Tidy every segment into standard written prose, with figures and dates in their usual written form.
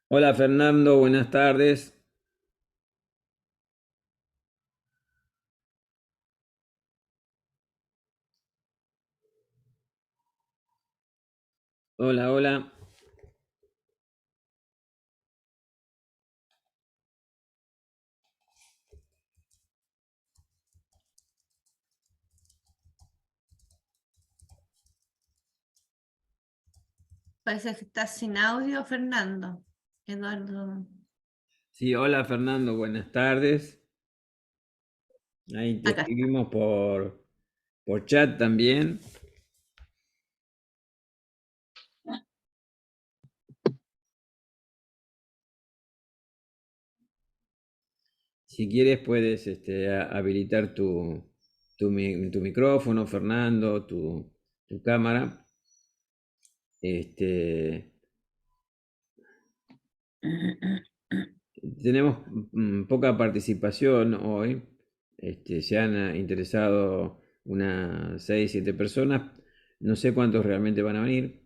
Hola Fernando, buenas tardes. Hola, hola. Parece que estás sin audio, Fernando. Eduardo, Sí, hola Fernando, buenas tardes. Ahí te acá está. escribimos por chat también. Si quieres puedes habilitar tu micrófono, Fernando, tu cámara. Este, Tenemos poca participación hoy. Se han interesado unas 6, 7 personas. No sé cuántos realmente van a venir.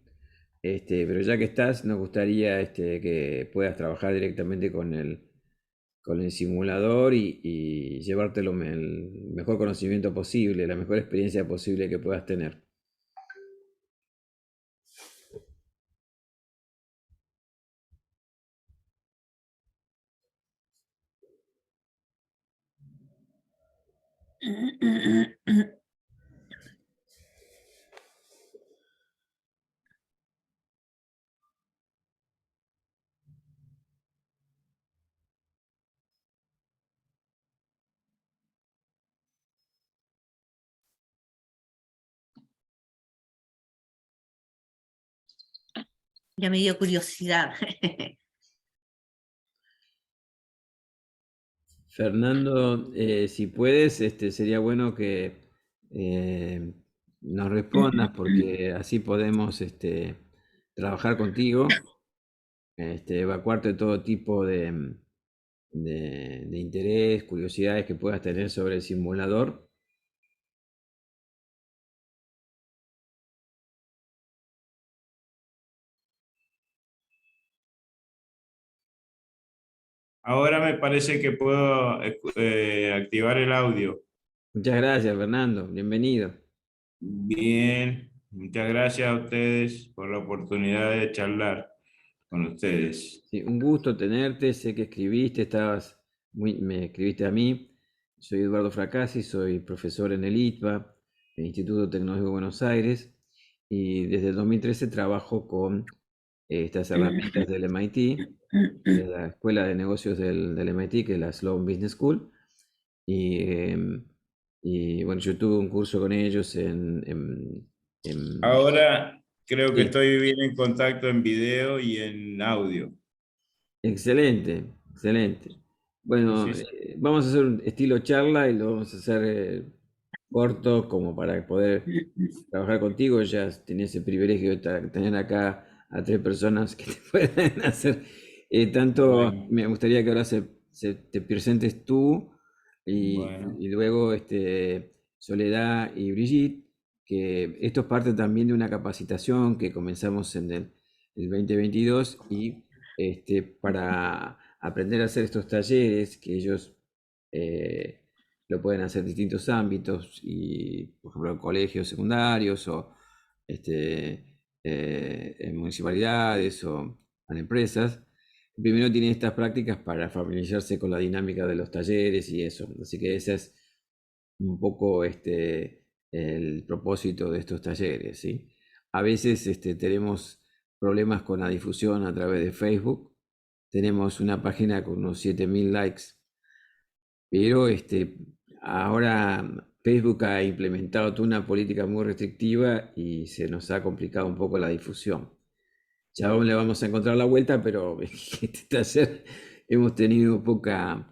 Pero ya que estás, nos gustaría que puedas trabajar directamente con el simulador y llevártelo el mejor conocimiento posible, la mejor experiencia posible que puedas tener. Ya me dio curiosidad. Fernando, si puedes, sería bueno que nos respondas porque así podemos trabajar contigo, evacuarte todo tipo de interés, curiosidades que puedas tener sobre el simulador. Ahora me parece que puedo activar el audio. Muchas gracias, Fernando. Bienvenido. Bien, muchas gracias a ustedes por la oportunidad de charlar con ustedes. Sí, un gusto tenerte. Sé que escribiste, me escribiste a mí. Soy Eduardo Fracassi, soy profesor en el ITBA, el Instituto Tecnológico de Buenos Aires, y desde el 2013 trabajo con estas herramientas del MIT, de la Escuela de Negocios del MIT, que es la Sloan Business School. Y, bueno, yo tuve un curso con ellos en- Ahora creo que sí. estoy bien en contacto en video y en audio. Excelente, excelente. Sí, Bueno, sí, sí. vamos a hacer un estilo charla y lo vamos a hacer corto como para poder trabajar contigo. Ya tenés el privilegio de tener acá a 3 personas que te pueden hacer. Tanto Bueno, me gustaría que ahora te presentes tú bueno. y luego Soledad y Brigitte, que esto es parte también de una capacitación que comenzamos en el 2022 y para aprender a hacer estos talleres que ellos eh, lo pueden hacer en distintos ámbitos y, por ejemplo, en colegios secundarios o en municipalidades o en empresas. Primero tienen estas prácticas para familiarizarse con la dinámica de los talleres y eso. Así que ese es un poco el propósito de estos talleres, ¿sí? A veces tenemos problemas con la difusión a través de Facebook. Tenemos una página con unos 7.000 likes, pero ahora Facebook ha implementado toda una política muy restrictiva y se nos ha complicado un poco la difusión. Ya aún le vamos a encontrar la vuelta, pero este taller hemos tenido poca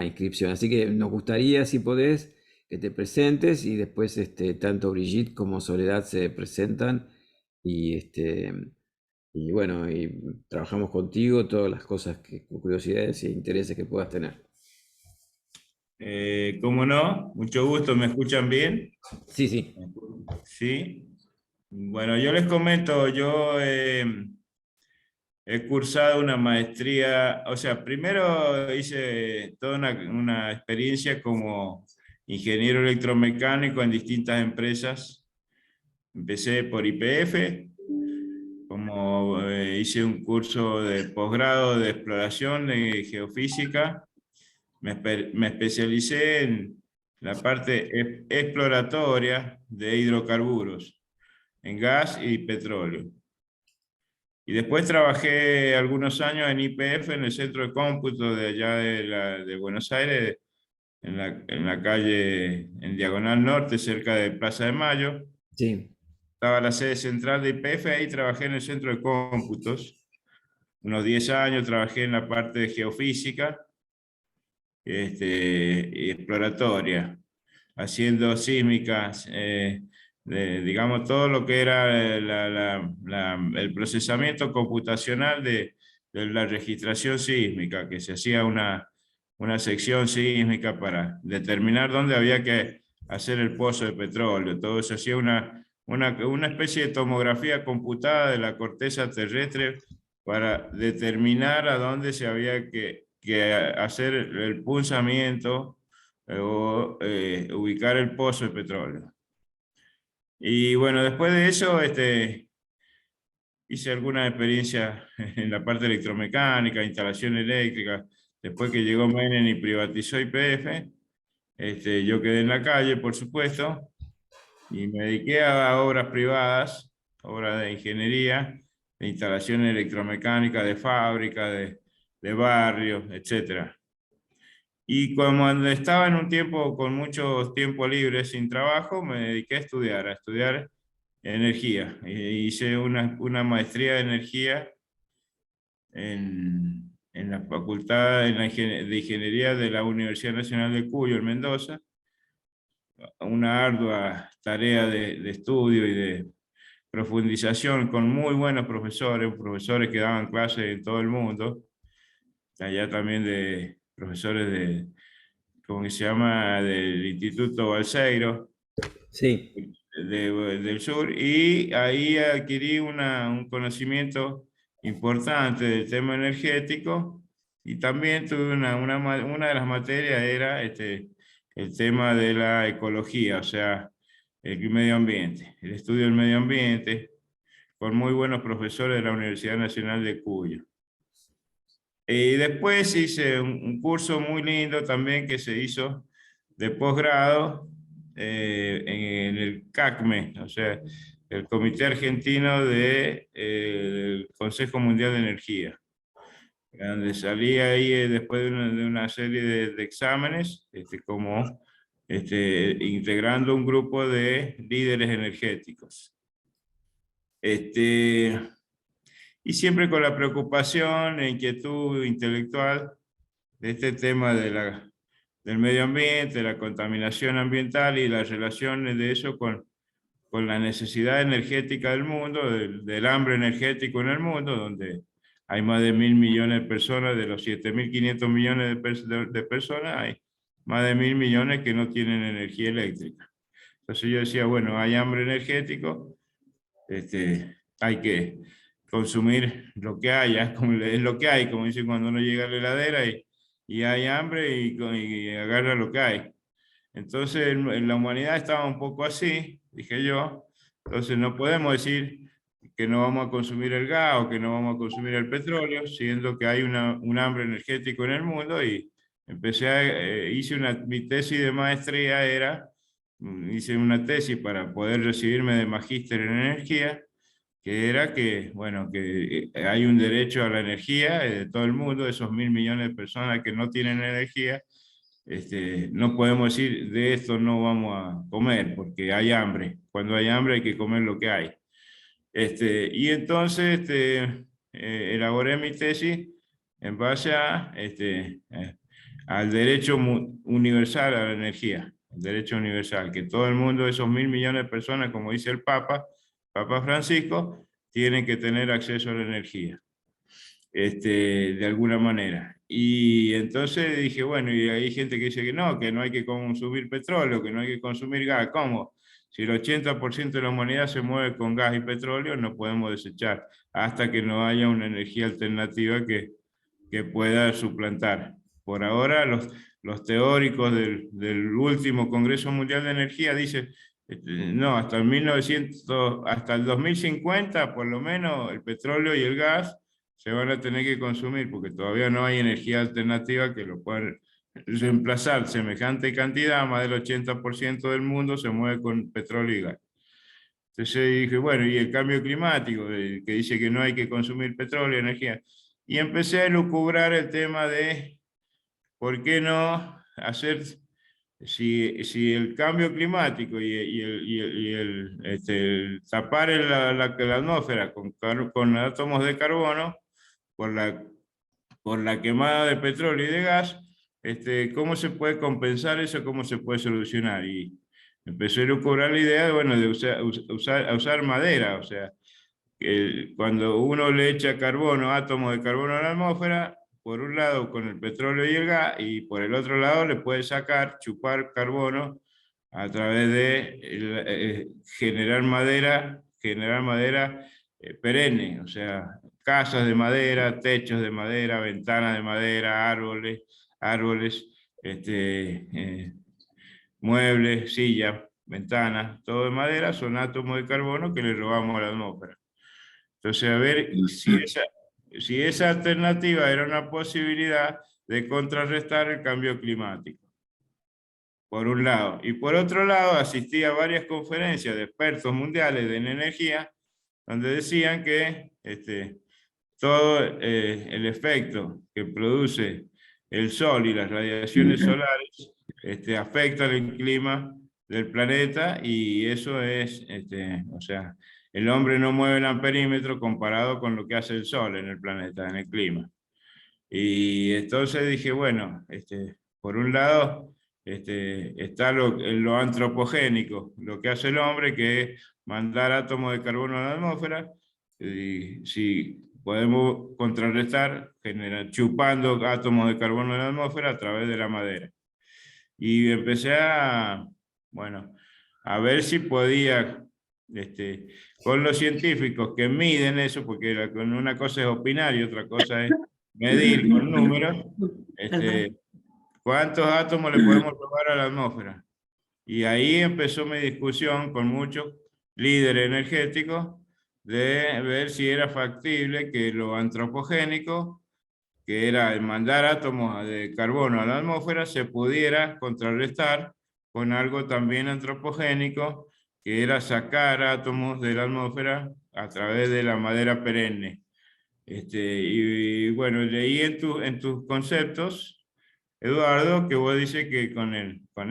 inscripción. Así que nos gustaría, si podés, que te presentes y después tanto Brigitte como Soledad se presentan y, y bueno, y trabajamos contigo todas las cosas, curiosidades e intereses que puedas tener. ¿Cómo no? Mucho gusto, ¿me escuchan bien? Sí, sí. Sí. Bueno, yo les comento, yo he cursado una maestría, o sea, primero hice toda una experiencia como ingeniero electromecánico en distintas empresas. Empecé por YPF, como hice un curso de posgrado de exploración de geofísica. Me especialicé en la parte exploratoria de hidrocarburos, en gas y petróleo. Y después trabajé algunos años en YPF, en el centro de cómputo de allá de Buenos Aires, en la calle, en Diagonal Norte, cerca de Plaza de Mayo. Sí, Estaba la sede central de YPF, ahí trabajé en el centro de cómputos. Unos 10 años trabajé en la parte de geofísica y exploratoria, haciendo sísmicas, digamos, todo lo que era el procesamiento computacional de la registración sísmica, que se hacía una sección sísmica para determinar dónde había que hacer el pozo de petróleo. Todo se hacía una especie de tomografía computada de la corteza terrestre para determinar a dónde se había que hacer el punzamiento o ubicar el pozo de petróleo. Y bueno, después de eso hice alguna experiencia en la parte electromecánica, instalación eléctrica. Después que llegó Menem y privatizó YPF, yo quedé en la calle, por supuesto, y me dediqué a obras privadas, obras de ingeniería, de instalación electromecánica, de fábrica, de barrios, etc. Y cuando estaba en un tiempo con mucho tiempo libre sin trabajo, me dediqué a estudiar energía. Hice una maestría de energía en la Facultad de Ingeniería de la Universidad Nacional de Cuyo, en Mendoza. Una ardua tarea de estudio y de profundización con muy buenos profesores que daban clases en todo el mundo. Allá también de profesores de, ¿cómo que se llama?, del Instituto Balseiro, sí, del sur, y ahí adquirí un conocimiento importante del tema energético, y también tuve una de las materias era el tema de la ecología, o sea, el medio ambiente, el estudio del medio ambiente, con muy buenos profesores de la Universidad Nacional de Cuyo. Y después hice un curso muy lindo también que se hizo de posgrado en el CACME, o sea, el Comité Argentino del Consejo Mundial de Energía, donde salí ahí después de una serie de exámenes, como integrando un grupo de líderes energéticos. Y siempre con la preocupación e inquietud intelectual de este tema del medio ambiente, la contaminación ambiental y las relaciones de eso con la necesidad energética del mundo, del hambre energético en el mundo, donde hay más de 1.000 millones de personas, de los 7.500 millones de personas, hay más de 1.000 millones que no tienen energía eléctrica. Entonces yo decía, bueno, hay hambre energético, hay que consumir lo que haya, como es lo que hay, como dicen cuando uno llega a la heladera y hay hambre y agarra lo que hay. Entonces en la humanidad estaba un poco así, dije yo, entonces no podemos decir que no vamos a consumir el gas o que no vamos a consumir el petróleo, siendo que hay un hambre energético en el mundo, y mi tesis de maestría hice una tesis para poder recibirme de magíster en energía, que era que, bueno, que hay un derecho a la energía de todo el mundo, de esos 1.000 millones de personas que no tienen energía. No podemos decir de esto no vamos a comer porque hay hambre. Cuando hay hambre hay que comer lo que hay. Y entonces elaboré mi tesis en base al derecho universal a la energía, el derecho universal, que todo el mundo, esos 1.000 millones de personas, como dice el Papa Francisco, tienen que tener acceso a la energía, de alguna manera. Y entonces dije, bueno, y hay gente que dice que no hay que consumir petróleo, que no hay que consumir gas. ¿Cómo? Si el 80% de la humanidad se mueve con gas y petróleo, no podemos desechar hasta que no haya una energía alternativa que pueda suplantar. Por ahora, los teóricos del último Congreso Mundial de Energía dicen, no, hasta hasta el 2050, por lo menos, el petróleo y el gas se van a tener que consumir, porque todavía no hay energía alternativa que lo pueda reemplazar. Semejante cantidad, más del 80% del mundo se mueve con petróleo y gas. Entonces dije, bueno, y el cambio climático, que dice que no hay que consumir petróleo y energía. Y empecé a lucubrar el tema de por qué no hacer, si el cambio climático el tapar la atmósfera con átomos de carbono por la quemada de petróleo y de gas, ¿cómo se puede compensar eso? ¿Cómo se puede solucionar? Y empecé a lucubrar la idea de, bueno, de usar madera, o sea, cuando uno le echa carbono, átomos de carbono a la atmósfera, por un lado con el petróleo y el gas, y por el otro lado le puede chupar carbono a través de generar madera perenne, o sea, casas de madera, techos de madera, ventanas de madera, árboles, muebles, sillas, ventanas, todo de madera, son átomos de carbono que le robamos a la atmósfera. Entonces, a ver si esa alternativa era una posibilidad de contrarrestar el cambio climático, por un lado. Y por otro lado, asistí a varias conferencias de expertos mundiales en energía, donde decían que todo el efecto que produce el sol y las radiaciones solares afectan el clima del planeta, y eso es, o sea, el hombre no mueve el amperímetro comparado con lo que hace el sol en el planeta, en el clima. Y entonces dije, bueno, por un lado está lo antropogénico, lo que hace el hombre, que es mandar átomos de carbono a la atmósfera, y si podemos contrarrestar chupando átomos de carbono en la atmósfera a través de la madera. Y empecé bueno, a ver si podía, con los científicos que miden eso, porque una cosa es opinar y otra cosa es medir con números, cuántos átomos le podemos robar a la atmósfera. Y ahí empezó mi discusión con muchos líderes energéticos de ver si era factible que lo antropogénico, que era el mandar átomos de carbono a la atmósfera, se pudiera contrarrestar con algo también antropogénico, que era sacar átomos de la atmósfera a través de la madera perenne. Y bueno, leí en tus conceptos, Eduardo, que vos dices que con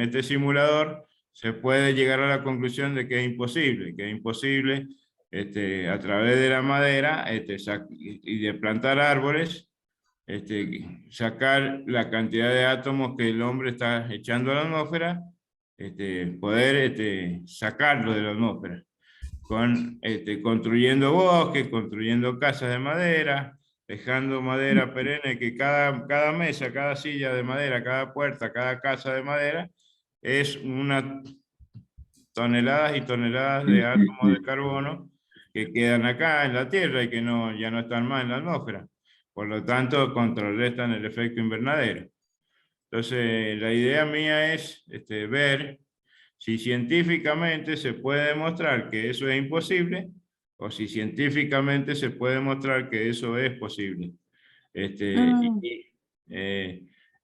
este simulador se puede llegar a la conclusión de que es imposible a través de la madera y de plantar árboles, sacar la cantidad de átomos que el hombre está echando a la atmósfera, poder sacarlo de la atmósfera, construyendo bosques, construyendo casas de madera, dejando madera perenne, que cada mesa, cada silla de madera, cada puerta, cada casa de madera, es toneladas y toneladas de átomos de carbono que quedan acá en la Tierra y que ya no están más en la atmósfera. Por lo tanto, contrarrestan el efecto invernadero. Entonces, la idea mía es ver si científicamente se puede demostrar que eso es imposible, o si científicamente se puede demostrar que eso es posible.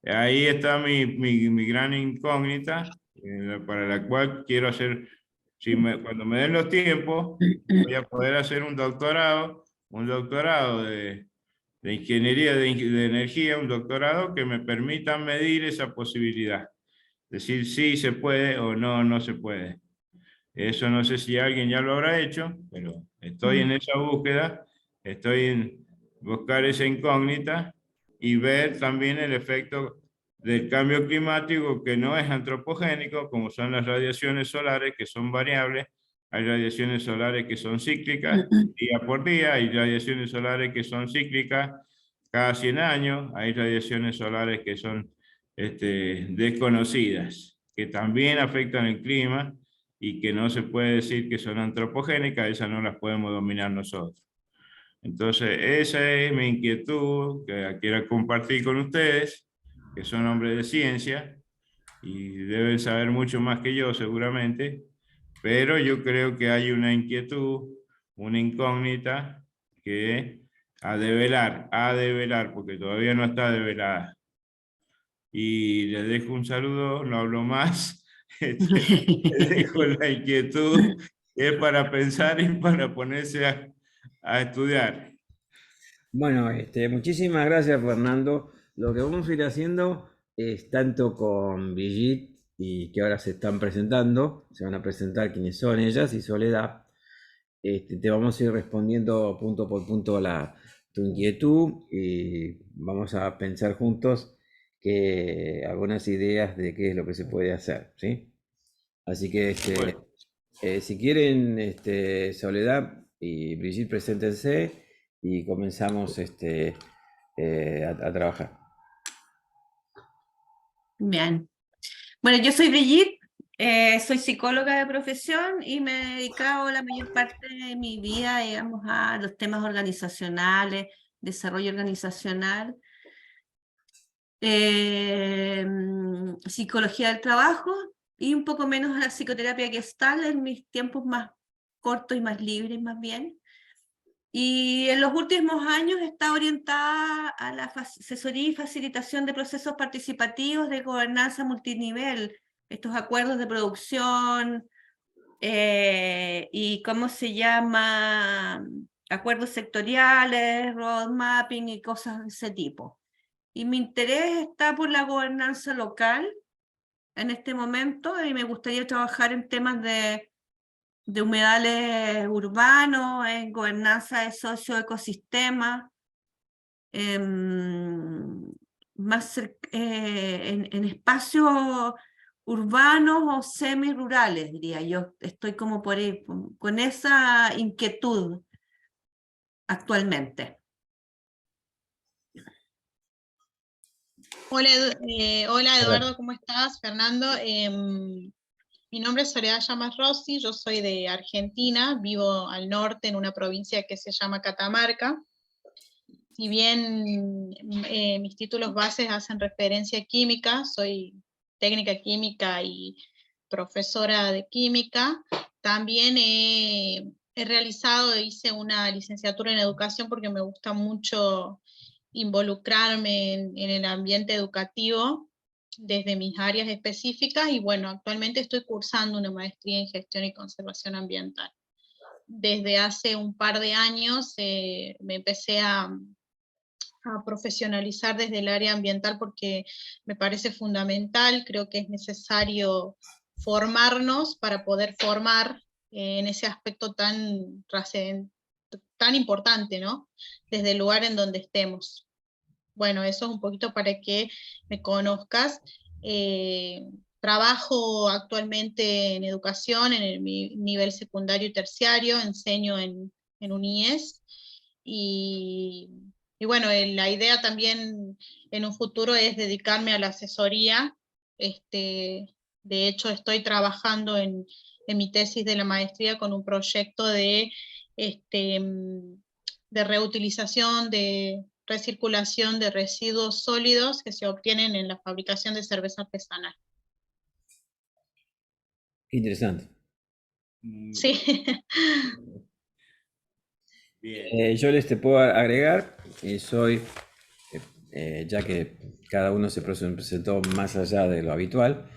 Ahí está mi gran incógnita, para la cual quiero hacer, cuando me den los tiempos, voy a poder hacer un doctorado de ingeniería de energía, un doctorado que me permita medir esa posibilidad. Decir si se puede o no se puede. Eso no sé si alguien ya lo habrá hecho, pero estoy en esa búsqueda, estoy en buscar esa incógnita y ver también el efecto del cambio climático, que no es antropogénico, como son las radiaciones solares, que son variables. Hay radiaciones solares que son cíclicas día por día, hay radiaciones solares que son cíclicas cada 100 años, hay radiaciones solares que son desconocidas, que también afectan el clima y que no se puede decir que son antropogénicas, esas no las podemos dominar nosotros. Entonces, esa es mi inquietud que quiero compartir con ustedes, que son hombres de ciencia y deben saber mucho más que yo seguramente, pero yo creo que hay una inquietud, una incógnita que a develar, porque todavía no está develada. Y les dejo un saludo, no hablo más, les dejo la inquietud, que es para pensar y para ponerse a estudiar. Bueno, muchísimas gracias, Fernando. Lo que vamos a ir haciendo es tanto con Brigitte y que ahora se están presentando, se van a presentar quiénes son ellas y Soledad. Te vamos a ir respondiendo punto por punto tu inquietud y vamos a pensar juntos algunas ideas de qué es lo que se puede hacer, ¿sí? Así que Bueno, si quieren, Soledad y Brigitte, preséntense y comenzamos a trabajar. Bien. Bueno, yo soy Brigitte, soy psicóloga de profesión y me he dedicado la mayor parte de mi vida, digamos, a los temas organizacionales, desarrollo organizacional, psicología del trabajo y un poco menos a la psicoterapia Gestalt en mis tiempos más cortos y más libres, más bien. Y en los últimos años está orientada a la asesoría y facilitación de procesos participativos de gobernanza multinivel, estos acuerdos de producción y cómo se llama, acuerdos sectoriales, road mapping y cosas de ese tipo. Y mi interés está por la gobernanza local en este momento y me gustaría trabajar en temas de humedales urbanos, en gobernanza de socioecosistemas, más en espacios urbanos o semirurales, diría yo. Estoy como por ahí, con esa inquietud actualmente. Hola, hola Hola. Eduardo, ¿cómo estás? Fernando, mi nombre es Soledad Llamas Rossi, yo soy de Argentina, vivo al norte en una provincia que se llama Catamarca. Si bien mis títulos bases hacen referencia a química, soy técnica química y profesora de química, también he realizado, hice una licenciatura en educación porque me gusta mucho involucrarme en el ambiente educativo desde mis áreas específicas y bueno, actualmente estoy cursando una maestría en gestión y conservación ambiental. Desde hace un par de años me empecé a profesionalizar desde el área ambiental porque me parece fundamental, creo que es necesario formarnos para poder formar en ese aspecto tan importante, ¿no? Desde el lugar en donde estemos. Bueno, eso es un poquito para que me conozcas. Trabajo actualmente en educación, en el nivel secundario y terciario, enseño en un IES y bueno, la idea también en un futuro es dedicarme a la asesoría. De hecho, estoy trabajando en mi tesis de la maestría con un proyecto de reutilización, de recirculación de residuos sólidos que se obtienen en la fabricación de cerveza artesanal. Interesante. Sí. bien. Yo te puedo agregar, ya que cada uno se presentó más allá de lo habitual,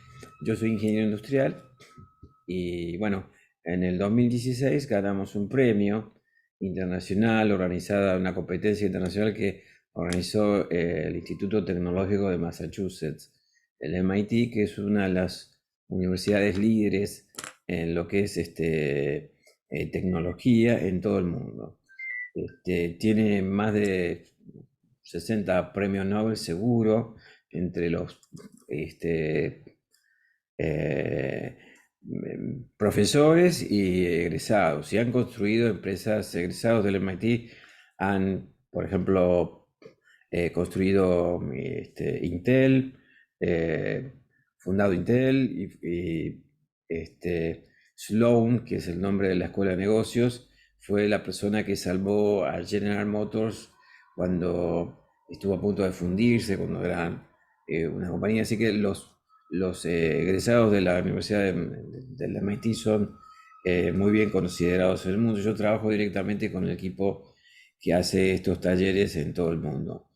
yo soy ingeniero industrial y bueno, en el 2016 ganamos un premio internacional organizada, una competencia internacional que organizó el Instituto Tecnológico de Massachusetts, el MIT, que es una de las universidades líderes en lo que es tecnología en todo el mundo. Tiene más de 60 premios Nobel seguro entre los profesores y egresados. Y han construido empresas. Egresados del MIT han, por ejemplo, construido Intel, fundado Intel y Sloan, que es el nombre de la escuela de negocios, fue la persona que salvó a General Motors cuando estuvo a punto de fundirse, cuando eran una compañía. Así que los egresados de la Universidad del MIT son muy bien considerados en el mundo. Yo trabajo directamente con el equipo que hace estos talleres en todo el mundo.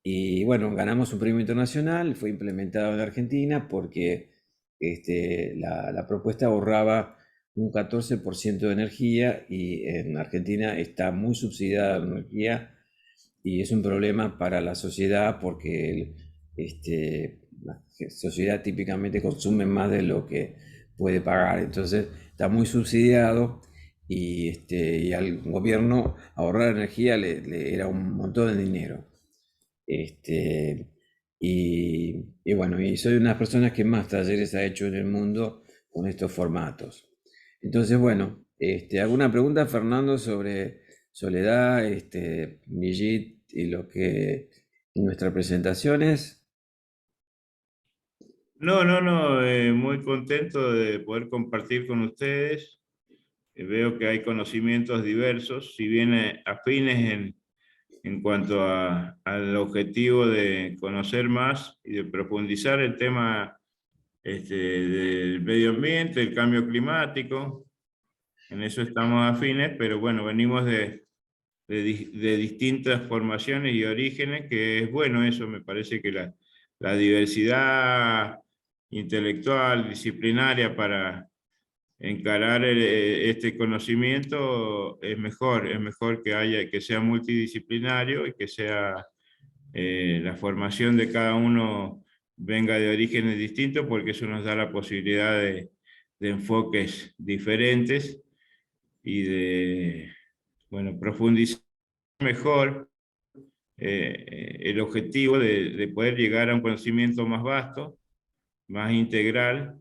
Y bueno, ganamos un premio internacional, fue implementado en Argentina porque la propuesta ahorraba un 14% de energía y en Argentina está muy subsidiada la energía y es un problema para la sociedad porque la sociedad típicamente consume más de lo que puede pagar, entonces está muy subsidiado y al gobierno ahorrar energía le era un montón de dinero. Este, y bueno, y soy una de las personas que más talleres ha hecho en el mundo con estos formatos. Entonces, bueno, ¿alguna pregunta, Fernando, sobre Soledad, Brigitte y lo que y nuestras presentaciones? No, muy contento de poder compartir con ustedes. Veo que hay conocimientos diversos, si bien afines en cuanto al objetivo de conocer más y de profundizar el tema del medio ambiente, el cambio climático. En eso estamos afines, pero bueno, venimos de distintas formaciones y orígenes, que es bueno eso, me parece que la diversidad intelectual, disciplinaria para encarar este conocimiento es mejor que sea multidisciplinario y que sea la formación de cada uno venga de orígenes distintos, porque eso nos da la posibilidad de enfoques diferentes y de, bueno, profundizar mejor el objetivo de poder llegar a un conocimiento más vasto, más integral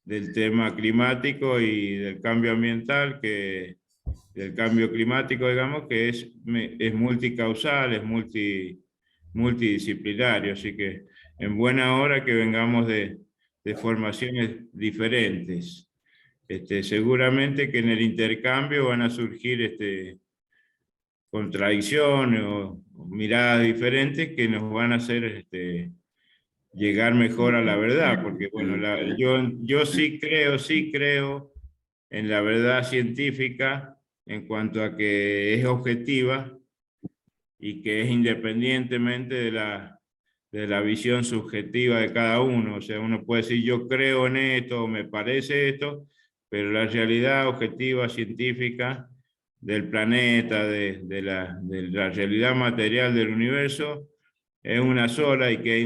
del tema climático y del cambio ambiental, del cambio climático, digamos, que es multicausal, es multidisciplinario, así que en buena hora que vengamos de formaciones diferentes. Seguramente que en el intercambio van a surgir contradicciones o miradas diferentes que nos van a hacer llegar mejor a la verdad, porque bueno, yo sí creo en la verdad científica en cuanto a que es objetiva y que es independientemente de la visión subjetiva de cada uno. O sea, uno puede decir yo creo en esto, me parece esto, pero la realidad objetiva científica del planeta, de la realidad material del universo, es una sola y que es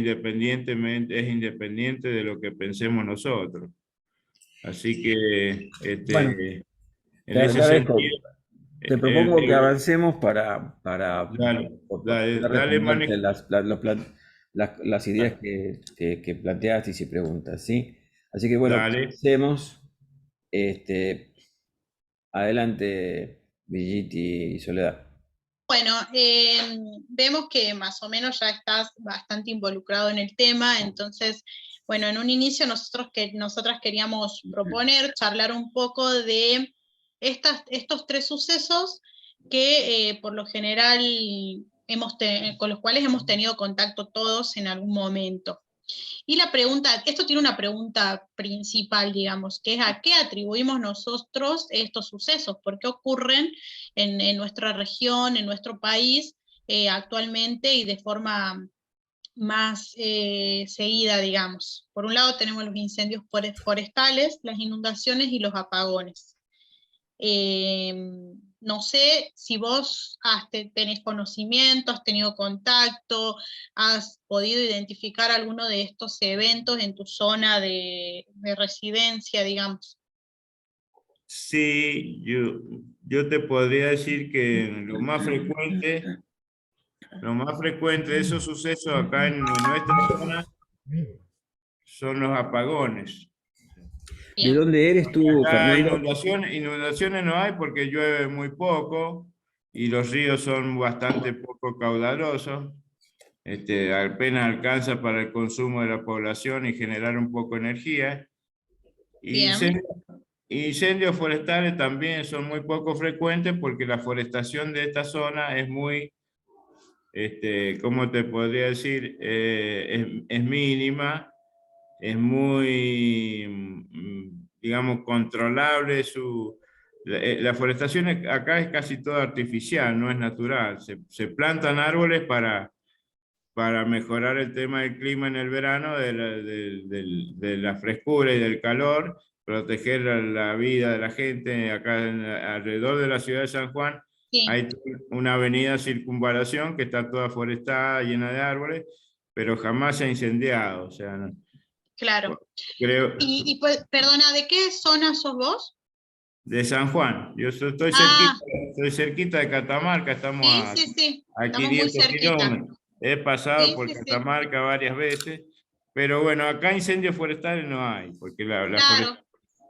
independiente de lo que pensemos nosotros. Así que Bueno, en te ese agradezco. sentido, Te propongo que el, avancemos para poder dale responderte manejo. las ideas que planteaste y si preguntas, ¿sí? Así que bueno, Dale. comencemos. Adelante, Brigitte y Soledad. Bueno, vemos que más o menos ya estás bastante involucrado en el tema, entonces, bueno, en un inicio nosotras queríamos proponer, charlar un poco de estos tres sucesos que por lo general con los cuales hemos tenido contacto todos en algún momento. Y la pregunta, esto tiene una pregunta principal, digamos, que es ¿a qué atribuimos nosotros estos sucesos? ¿Por qué ocurren en nuestra región, en nuestro país, actualmente y de forma más seguida, digamos? Por un lado tenemos los incendios forestales, las inundaciones y los apagones. No sé si vos tenés conocimiento, has tenido contacto, has podido identificar alguno de estos eventos en tu zona de residencia, digamos. Sí, yo te podría decir que lo más frecuente de esos sucesos acá en nuestra zona son los apagones. ¿De Bien, dónde eres tú, Acá Fernando? inundaciones no hay porque llueve muy poco y los ríos son bastante poco caudalosos. Apenas alcanza para el consumo de la población y generar un poco de energía. bien, incendios forestales también son muy poco frecuentes porque la forestación de esta zona es muy, ¿cómo te podría decir? Es mínima, es muy, digamos, controlable la forestación acá es casi toda artificial, no es natural. Se plantan árboles para mejorar el tema del clima en el verano, de la frescura y del calor, proteger la vida de la gente. Acá alrededor de la ciudad de San Juan Sí, hay una avenida Circunvalación que está toda forestada, llena de árboles, pero jamás se ha incendiado. O sea, claro. creo, Y pues, perdona, ¿de qué zona sos vos? de San Juan. Yo Ah, estoy cerquita de Catamarca, estamos sí, sí, sí, a estamos muy 500 cerquita. kilómetros. He pasado Sí, por sí, sí, Catamarca varias veces, pero bueno, acá incendios forestales no hay, porque claro,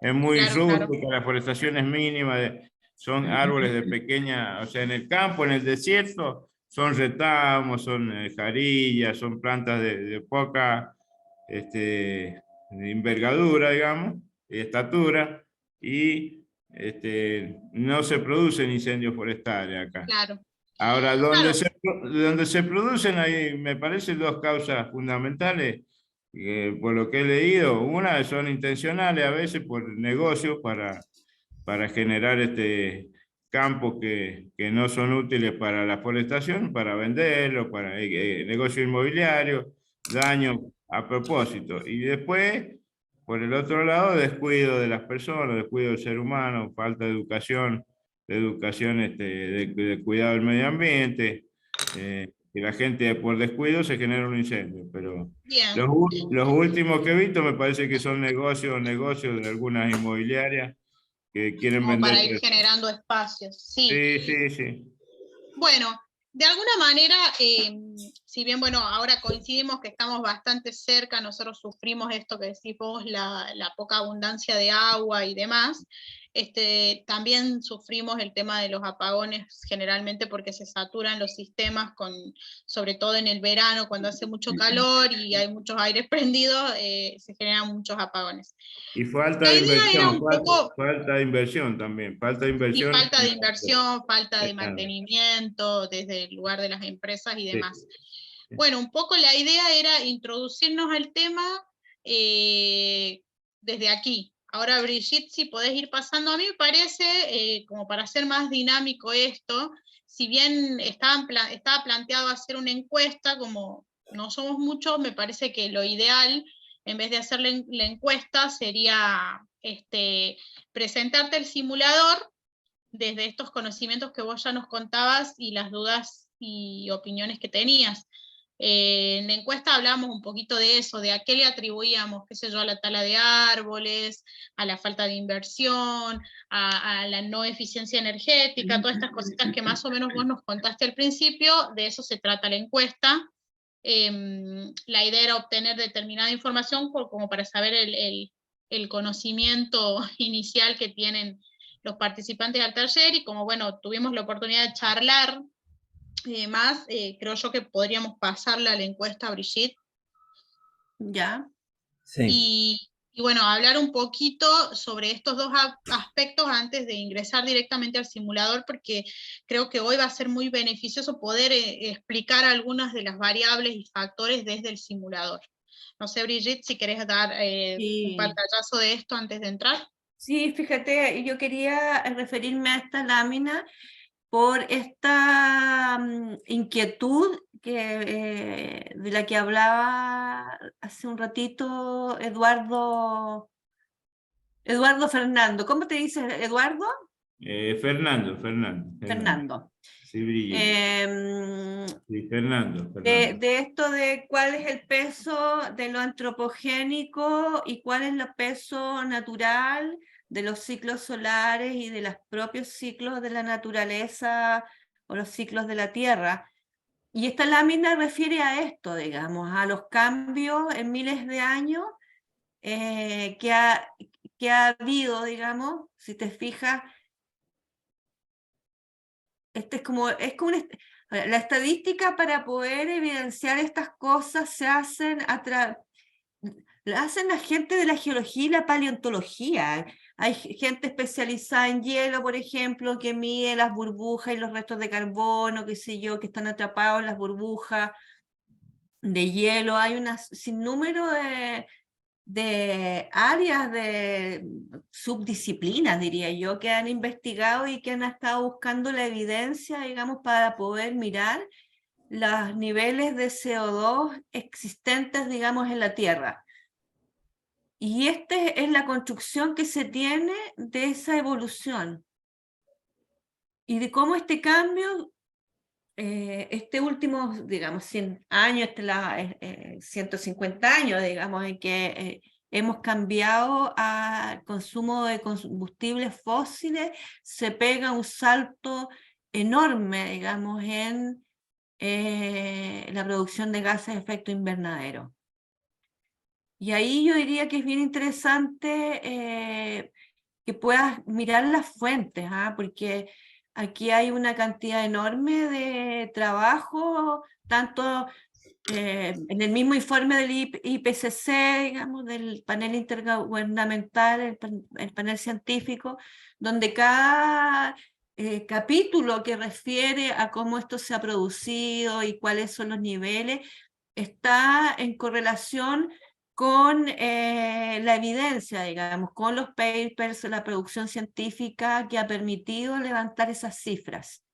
es muy claro, claro. rústica, la forestación es mínima, son árboles de pequeña, o sea, en el campo, en el desierto, son retamos, son jarillas, son plantas de poca envergadura, digamos, y estatura, y no se producen incendios forestales acá. Claro, Ahora, claro, donde se producen, ahí me parecen dos causas fundamentales, por lo que he leído. Una son intencionales, a veces por negocio, para generar campos que no son útiles para la forestación, para venderlo, para negocio inmobiliario, daño a propósito. Y después, por el otro lado, descuido de las personas, descuido del ser humano, falta de educación de cuidado del medio ambiente, que la gente por descuido se genera un incendio, pero bien, los últimos que he visto me parece que son negocios de algunas inmobiliarias que quieren como vender. para ir generando espacios, sí. Sí, sí, sí. Bueno, de alguna manera, si bien, bueno, ahora coincidimos que estamos bastante cerca, nosotros sufrimos esto que decís vos, la poca abundancia de agua y demás, también sufrimos el tema de los apagones generalmente porque se saturan los sistemas, sobre todo en el verano, cuando hace mucho calor y hay muchos aires prendidos, se generan muchos apagones. Y falta La de idea era inversión, un poco. falta de inversión también, falta de Y inversión. falta de inversión, falta de Claro, mantenimiento desde el lugar de las empresas y sí, demás. sí. Bueno, un poco la idea era introducirnos al tema desde aquí. Ahora, Brigitte, si podés ir pasando, a mí me parece, como para hacer más dinámico esto, si bien estaba planteado hacer una encuesta, como no somos muchos, me parece que lo ideal, en vez de hacer la encuesta, sería presentarte el simulador desde estos conocimientos que vos ya nos contabas y las dudas y opiniones que tenías. En la encuesta hablamos un poquito de eso, de a qué le atribuíamos, qué sé yo, a la tala de árboles, a la falta de inversión, a la no eficiencia energética, todas estas cositas que más o menos vos nos contaste al principio, de eso se trata la encuesta. La idea era obtener determinada información como para saber el conocimiento inicial que tienen los participantes al taller, y como bueno, tuvimos la oportunidad de charlar más, creo yo que podríamos pasarle a la encuesta a Brigitte. Ya. Sí. Y bueno, hablar un poquito sobre estos dos aspectos antes de ingresar directamente al simulador, porque creo que hoy va a ser muy beneficioso poder explicar algunas de las variables y factores desde el simulador. No sé, Brigitte, si querés dar un Sí. pantallazo de esto antes de entrar. Sí, fíjate, yo quería referirme a esta lámina por esta inquietud de la que hablaba hace un ratito Eduardo Fernando. ¿Cómo te dices, Eduardo? Fernando. Fernando. Sí, Brigitte. Sí, Fernando. De esto de cuál es el peso de lo antropogénico y cuál es el peso natural de los ciclos solares y de los propios ciclos de la naturaleza o los ciclos de la Tierra. Y esta lámina refiere a esto, digamos, a los cambios en miles de años que ha habido, digamos, si te fijas, es como la estadística para poder evidenciar estas cosas se hacen Lo hacen la gente de la geología y la paleontología. Hay gente especializada en hielo, por ejemplo, que mide las burbujas y los restos de carbono, qué sé yo, que están atrapados en las burbujas de hielo. Hay un sinnúmero de áreas, de subdisciplinas, diría yo, que han investigado y que han estado buscando la evidencia, digamos, para poder mirar los niveles de CO2 existentes, digamos, en la Tierra. Y esta es la construcción que se tiene de esa evolución y de cómo este cambio, este último, digamos, 100 años, 150 años, digamos, en que hemos cambiado al consumo de combustibles fósiles, se pega un salto enorme, digamos, en la producción de gases de efecto invernadero. Y ahí yo diría que es bien interesante que puedas mirar las fuentes, porque aquí hay una cantidad enorme de trabajo, tanto en el mismo informe del IPCC, digamos, del panel intergubernamental, el panel científico, donde cada capítulo que refiere a cómo esto se ha producido y cuáles son los niveles, está en correlación con la evidencia, digamos, con los papers, la producción científica que ha permitido levantar esas cifras.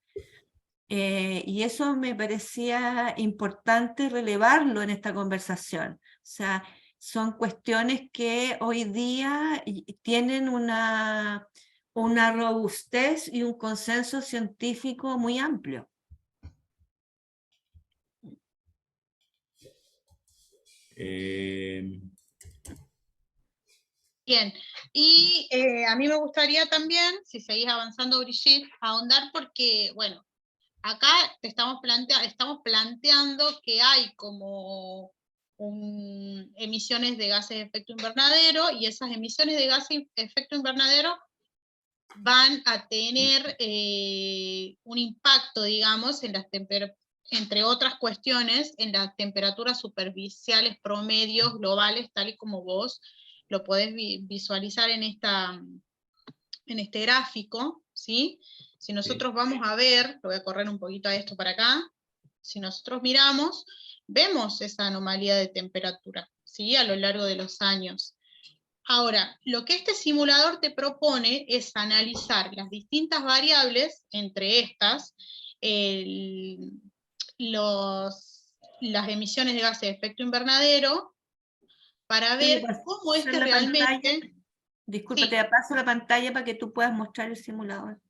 Y eso me parecía importante relevarlo en esta conversación. O sea, son cuestiones que hoy día tienen una robustez y un consenso científico muy amplio. Bien, y a mí me gustaría también, si seguís avanzando, Brigitte, ahondar porque, bueno, acá estamos planteando que hay como emisiones de gases de efecto invernadero, y esas emisiones de gases de efecto invernadero van a tener un impacto, digamos, en las entre otras cuestiones, en las temperaturas superficiales promedios globales, tal y como vos lo podés visualizar en este gráfico, ¿sí? Si nosotros vamos a ver, lo voy a correr un poquito a esto para acá, si nosotros miramos, vemos esa anomalía de temperatura, ¿sí? A lo largo de los años. Ahora, lo que este simulador te propone es analizar las distintas variables, entre estas, las emisiones de gases de efecto invernadero, para ver cómo es que realmente... Disculpa, Sí. te paso la pantalla para que tú puedas mostrar el simulador.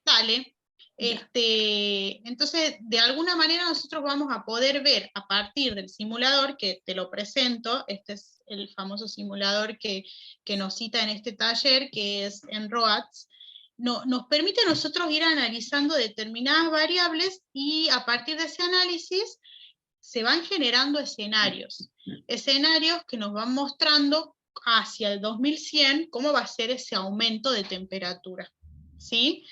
Dale. Entonces, de alguna manera nosotros vamos a poder ver a partir del simulador, que te lo presento, este es el famoso simulador que nos cita en este taller, que es En-ROADS, nos permite a nosotros ir analizando determinadas variables, y a partir de ese análisis se van generando escenarios que nos van mostrando hacia el 2100 cómo va a ser ese aumento de temperatura, ¿sí?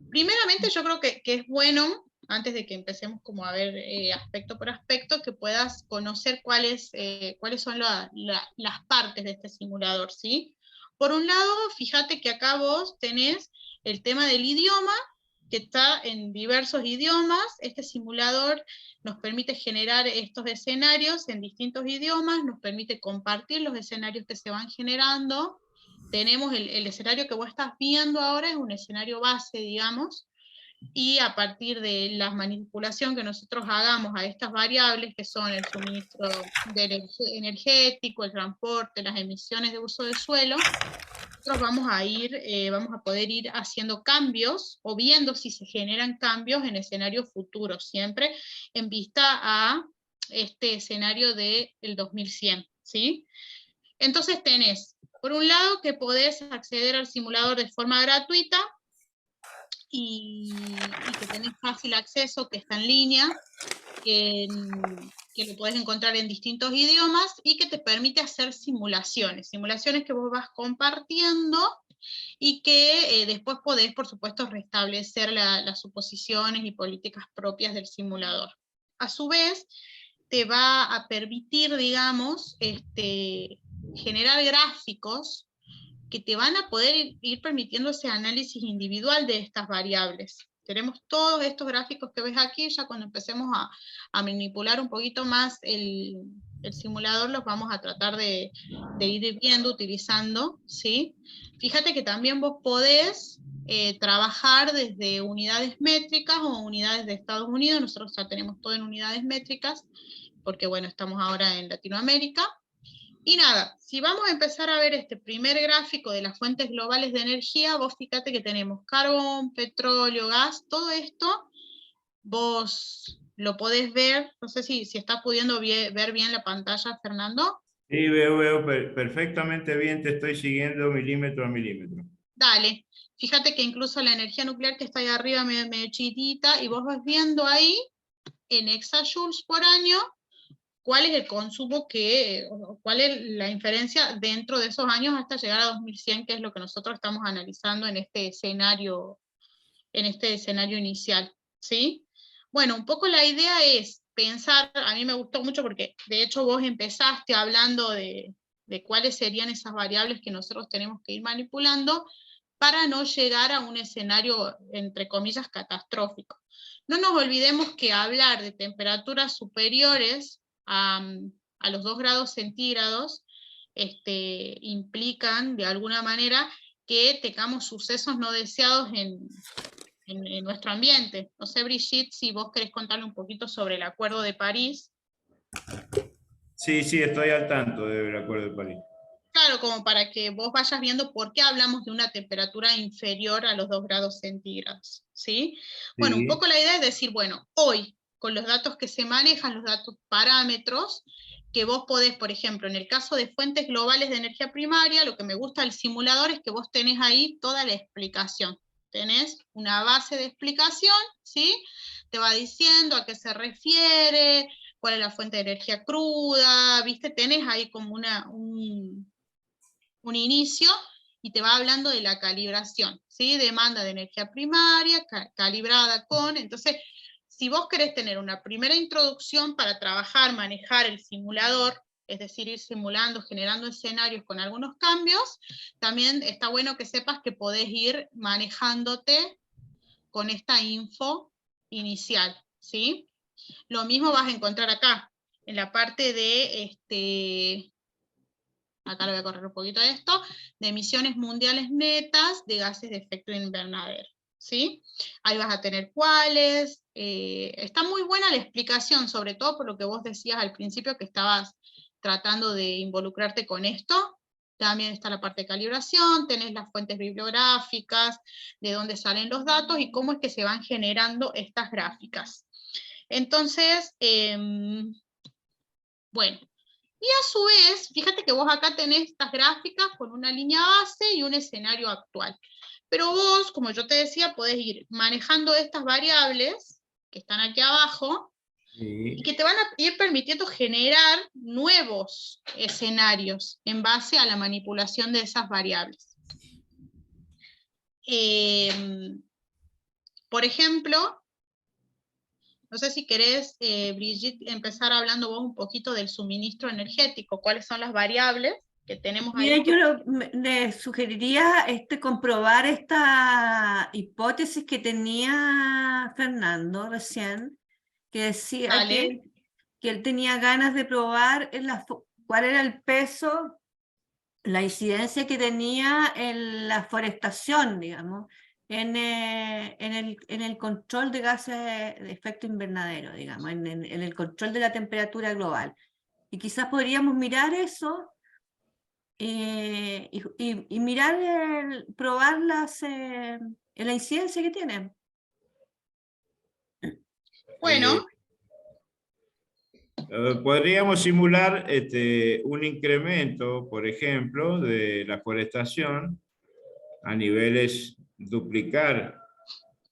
Primeramente yo creo que es bueno, antes de que empecemos como a ver aspecto por aspecto, que puedas conocer cuáles son las partes de este simulador, ¿sí? Por un lado, fíjate que acá vos tenés el tema del idioma, que está en diversos idiomas. Este simulador nos permite generar estos escenarios en distintos idiomas, nos permite compartir los escenarios que se van generando. Tenemos el escenario que vos estás viendo ahora, es un escenario base, digamos, y a partir de la manipulación que nosotros hagamos a estas variables, que son el suministro energético, el transporte, las emisiones de uso de suelo, nosotros vamos a poder ir haciendo cambios, o viendo si se generan cambios en escenarios futuros, siempre en vista a este escenario del 2100, ¿sí? Entonces tenés, por un lado, que podés acceder al simulador de forma gratuita, y que tenés fácil acceso, que está en línea, que lo podés encontrar en distintos idiomas, y que te permite hacer simulaciones que vos vas compartiendo, y que después podés, por supuesto, restablecer las suposiciones y políticas propias del simulador. A su vez, te va a permitir, digamos, generar gráficos que te van a poder ir permitiendo ese análisis individual de estas variables. Tenemos todos estos gráficos que ves aquí, ya cuando empecemos a manipular un poquito más el simulador, los vamos a tratar de ir viendo, utilizando, ¿sí? Fíjate que también vos podés trabajar desde unidades métricas o unidades de Estados Unidos. Nosotros ya tenemos todo en unidades métricas, porque bueno, estamos ahora en Latinoamérica. Y nada, si vamos a empezar a ver este primer gráfico de las fuentes globales de energía, vos fíjate que tenemos carbón, petróleo, gas, todo esto, vos lo podés ver, no sé si estás pudiendo ver bien la pantalla, Fernando. Sí, veo perfectamente bien, te estoy siguiendo milímetro a milímetro. Dale, fíjate que incluso la energía nuclear que está ahí arriba medio chiquitita, y vos vas viendo ahí, en exajoules por año, cuál es el consumo cuál es la inferencia dentro de esos años hasta llegar a 2100, que es lo que nosotros estamos analizando en este escenario inicial, ¿sí? Bueno, un poco la idea es pensar, a mí me gustó mucho porque de hecho vos empezaste hablando de cuáles serían esas variables que nosotros tenemos que ir manipulando para no llegar a un escenario, entre comillas, catastrófico. No nos olvidemos que hablar de temperaturas superiores a los 2 grados centígrados implican de alguna manera que tengamos sucesos no deseados en nuestro ambiente. No sé, Brigitte, si vos querés contarle un poquito sobre el Acuerdo de París. Sí, estoy al tanto del Acuerdo de París. Claro, como para que vos vayas viendo por qué hablamos de una temperatura inferior a los 2 grados centígrados, ¿sí? Bueno, un poco la idea es decir, bueno, hoy, con los datos que se manejan, los datos parámetros, que vos podés, por ejemplo, en el caso de fuentes globales de energía primaria, lo que me gusta del simulador es que vos tenés ahí toda la explicación. Tenés una base de explicación, ¿sí? Te va diciendo a qué se refiere, cuál es la fuente de energía cruda, ¿viste? Tenés ahí como un inicio, y te va hablando de la calibración, ¿sí? Demanda de energía primaria, calibrada con, entonces, si vos querés tener una primera introducción para trabajar, manejar el simulador, es decir, ir simulando, generando escenarios con algunos cambios, también está bueno que sepas que podés ir manejándote con esta info inicial, ¿sí? Lo mismo vas a encontrar acá, en la parte de, acá lo voy a correr un poquito esto, de emisiones mundiales netas de gases de efecto invernadero, ¿sí? Ahí vas a tener cuáles, está muy buena la explicación, sobre todo por lo que vos decías al principio que estabas tratando de involucrarte con esto. También está la parte de calibración, tenés las fuentes bibliográficas, de dónde salen los datos y cómo es que se van generando estas gráficas. Entonces, bueno, y a su vez, fíjate que vos acá tenés estas gráficas con una línea base y un escenario actual. Pero vos, como yo te decía, podés ir manejando estas variables que están aquí abajo, y que te van a ir permitiendo generar nuevos escenarios en base a la manipulación de esas variables. Por ejemplo, no sé si querés, Brigitte, empezar hablando vos un poquito del suministro energético, cuáles son las variables que tenemos ahí. Mira, yo le sugeriría comprobar esta hipótesis que tenía Fernando recién, que decía que él tenía ganas de probar cuál era el peso, la incidencia que tenía en la forestación, digamos, en el control de gases de efecto invernadero, digamos, en el control de la temperatura global. Y quizás podríamos mirar eso y mirar, probar la incidencia que tienen. Bueno. Podríamos simular un incremento, por ejemplo, de la forestación a niveles, duplicar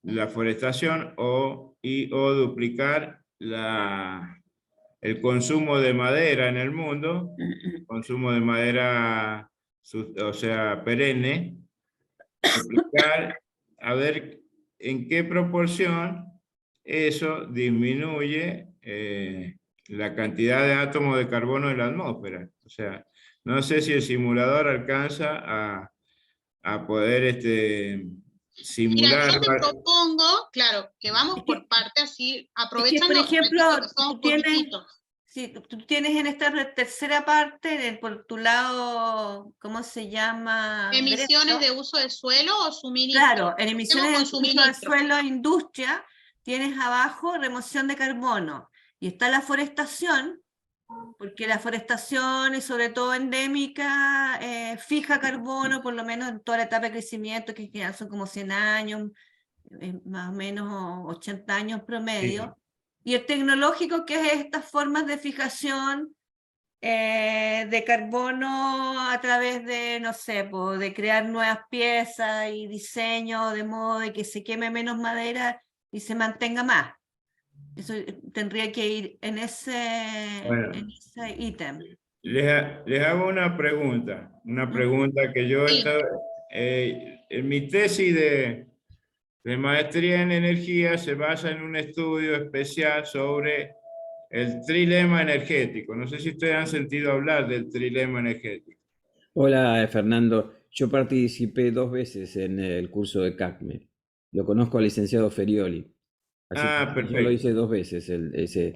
la forestación o duplicar el consumo de madera en el mundo, consumo de madera, o sea, perenne, duplicar, a ver en qué proporción eso disminuye la cantidad de átomos de carbono en la atmósfera. O sea, no sé si el simulador alcanza a poder Mira, simular. yo te propongo, claro, que vamos Es que- por parte así, Es que, aprovechando, por ejemplo, repito, que somos tú tienes, poquititos. si tú tienes en esta tercera parte, por tu lado, ¿cómo se llama? Emisiones Derecho. de uso de suelo o suministro. Claro, en Empecemos emisiones con de uso del suministro. suelo e industria, tienes abajo remoción de carbono. Y está la forestación, porque la forestación, y sobre todo endémica, fija carbono, por lo menos en toda la etapa de crecimiento, que ya son como 100 años, más o menos 80 años promedio. Y el tecnológico, que es estas formas de fijación de carbono a través de, no sé, de crear nuevas piezas y diseño de modo de que se queme menos madera y se mantenga más. Eso tendría que ir en Bueno, ese ítem. les hago una pregunta que yo Sí. en mi tesis de maestría en energía se basa en un estudio especial sobre el trilema energético. No sé si ustedes han sentido hablar del trilema energético. Hola, Fernando. Yo participé 2 veces en el curso de CACME. Lo conozco al licenciado Ferioli. Así que Ah, yo lo hice perfecto. 2 veces.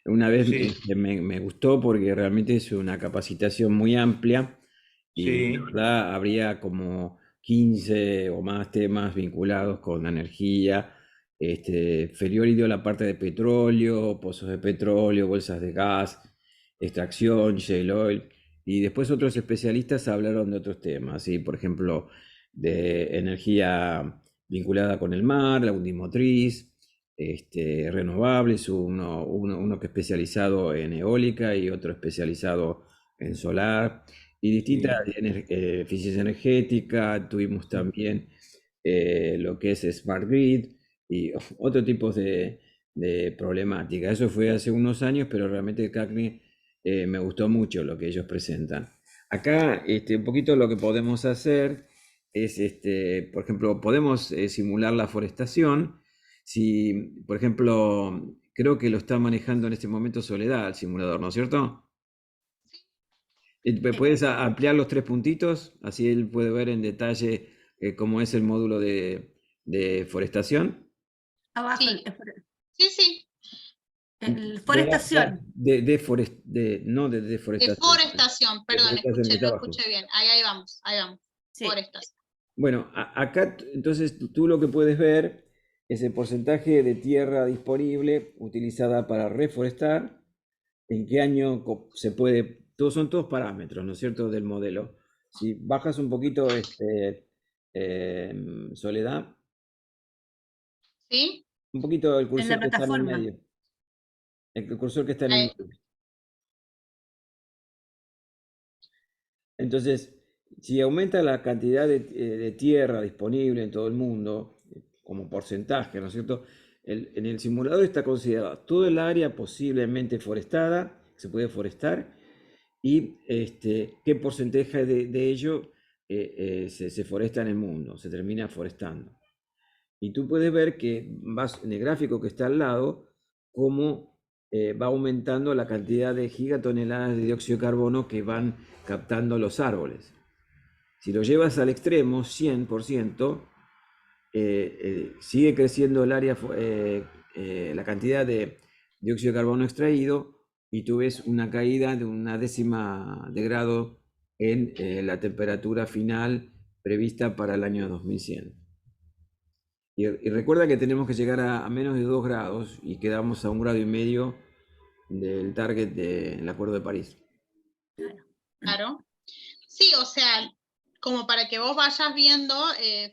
Una vez Sí, me gustó porque realmente es una capacitación muy amplia y sí, la verdad habría como 15 o más temas vinculados con la energía. Ferioli dio la parte de petróleo, pozos de petróleo, bolsas de gas, extracción, shale oil. Y después otros especialistas hablaron de otros temas, ¿sí? Por ejemplo, de energía vinculada con el mar, la undimotriz, renovables, uno que especializado en eólica y otro especializado en solar, y distintas sí. eficiencia energética. Tuvimos también lo que es Smart Grid y otro tipo de problemática. Eso fue hace unos años, pero realmente el CACNI me gustó mucho lo que ellos presentan. Acá, un poquito lo que podemos hacer es, por ejemplo, podemos simular la forestación. Si, por ejemplo, creo que lo está manejando en este momento Soledad, el simulador, ¿no es cierto? ¿Puedes ampliar los 3 puntitos? Así él puede ver en detalle cómo es el módulo de forestación. Abajo, Sí, sí, sí. forestación. No de deforestación. Deforestación, perdón, Deforestación que está lo abajo. escuché bien. Ahí vamos, ahí vamos. Sí. Forestación. Bueno, acá entonces tú lo que puedes ver es el porcentaje de tierra disponible utilizada para reforestar, en qué año se puede, son todos parámetros, ¿no es cierto?, del modelo. Si bajas un poquito, Soledad, ¿Sí? un poquito el En la cursor que está en el plataforma. medio, el cursor que está en el Ahí. medio. Entonces, si aumenta la cantidad de tierra disponible en todo el mundo, como porcentaje, ¿no es cierto? En el simulador está considerado todo el área posiblemente forestada, se puede forestar, y qué porcentaje de ello se foresta en el mundo, se termina forestando. Y tú puedes ver que vas en el gráfico que está al lado, cómo va aumentando la cantidad de gigatoneladas de dióxido de carbono que van captando los árboles. Si lo llevas al extremo, 100%, sigue creciendo el área, la cantidad de dióxido de carbono extraído, y tú ves una caída de 1/10 de grado en la temperatura final prevista para el año 2100. Y recuerda que tenemos que llegar a menos de 2 grados y quedamos a 1,5 grados del target del Acuerdo de París. Claro. Sí, o sea, como para que vos vayas viendo,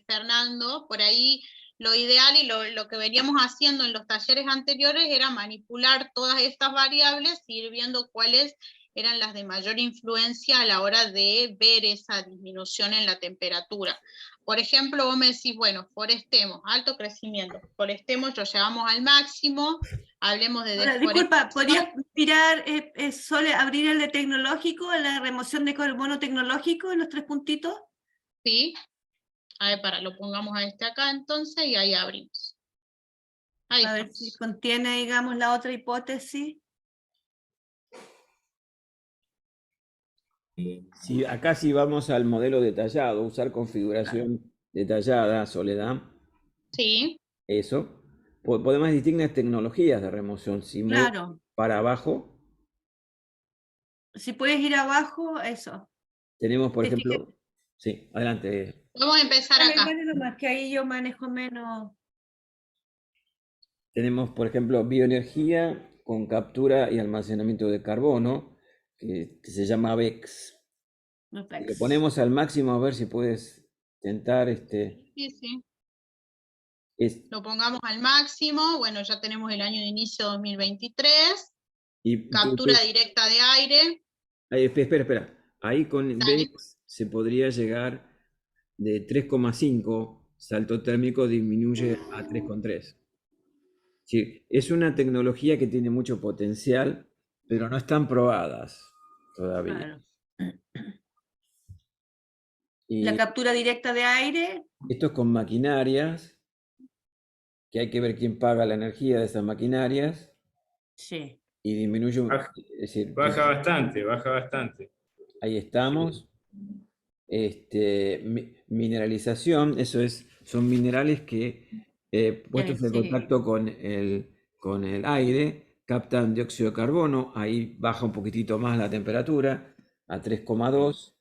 Fernando, por ahí lo ideal y lo que veníamos haciendo en los talleres anteriores era manipular todas estas variables y ir viendo cuáles eran las de mayor influencia a la hora de ver esa disminución en la temperatura. Por ejemplo, vos me decís, bueno, forestemos, alto crecimiento, forestemos, lo llevamos al máximo, hablemos de Ahora, deforestación. disculpa, ¿podrías mirar, Sole, abrir el de tecnológico, la remoción de carbono tecnológico en los 3 puntitos? Sí, a ver, lo pongamos a este acá entonces y ahí abrimos. Ahí A ver si estamos. contiene, digamos, la otra hipótesis. Si acá si vamos al modelo detallado, usar configuración detallada, Soledad, Sí, eso, podemos distinguir tecnologías de remoción. Si muevo Claro, para abajo, si puedes ir abajo, eso. tenemos, por Te fijas. ejemplo, sí, adelante. vamos a empezar Dale, acá. dale nomás, que ahí yo manejo menos. Tenemos, por ejemplo, bioenergía con captura y almacenamiento de carbono, que se llama BECS. No Si lo pex. ponemos al máximo, a ver si puedes tentar Sí, sí. es, Lo pongamos al máximo. Bueno, ya tenemos el año de inicio 2023. y Captura directa de aire. ahí, espera. Ahí con Dale. BECS se podría llegar de 3,5, salto térmico disminuye a 3,3. Sí, es una tecnología que tiene mucho potencial, pero no están probadas todavía. Claro. La Y captura directa de aire, esto es con maquinarias, que hay que ver quién paga la energía de esas maquinarias, sí. y disminuye, Baja, es decir, baja bastante, baja bastante. ahí Sí. estamos. Mineralización, son minerales que, puestos en Sí. contacto con el aire, captan dióxido de carbono, ahí baja un poquitito más la temperatura, a 3,2.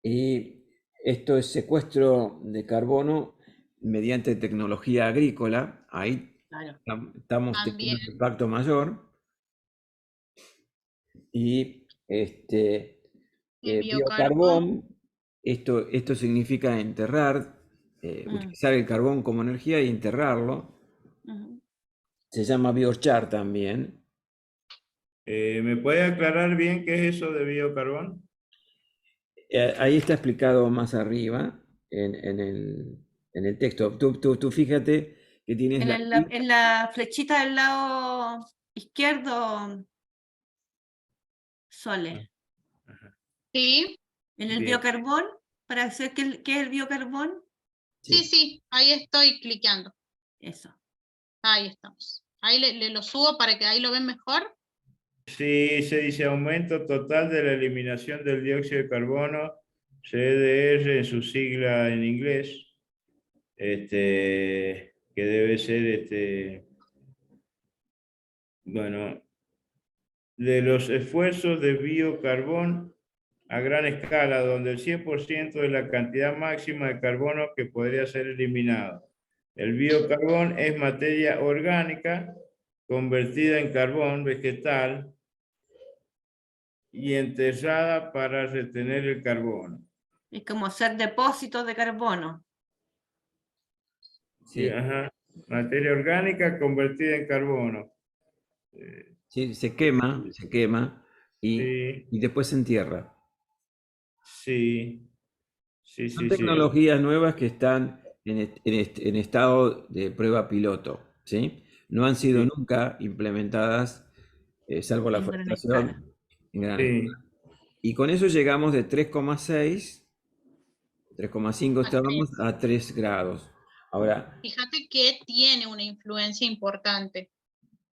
Y esto es secuestro de carbono mediante tecnología agrícola. Ahí Claro. estamos También teniendo un impacto mayor. Y el biocarbón. biocarbón, esto significa enterrar, Mm, utilizar el carbón como energía y enterrarlo. ujú. Se llama biochar también. ¿Me puede aclarar bien qué es eso de biocarbón? Ahí está explicado más arriba en el texto. Tú fíjate que tienes En la flechita del lado izquierdo, Sole. Sí, En el Bien. biocarbón, para hacer qué es el biocarbón, sí, Sí. sí. Ahí estoy cliqueando. eso. Ahí estamos. Ahí le lo subo para que ahí lo ven mejor. Sí, se dice aumento total de la eliminación del dióxido de carbono, CDR en su sigla en inglés, que debe ser, bueno, de los esfuerzos de biocarbón a gran escala, donde el 100% de la cantidad máxima de carbono que podría ser eliminado. El biocarbón es materia orgánica convertida en carbón vegetal y enterrada para retener el carbono. Es como hacer depósitos de carbono. Sí, Sí, ajá. Materia orgánica convertida en carbono. sí, se quema Sí, y después se entierra. sí, sí, Son sí, sí. tecnologías nuevas que están en estado de prueba piloto, ¿sí? No han sido Sí, nunca implementadas, salvo la En gran escala. forestación en gran escala. sí. Y con eso llegamos de 3,5 A estábamos 3. a 3 grados. Ahora, Fíjate que tiene una influencia importante.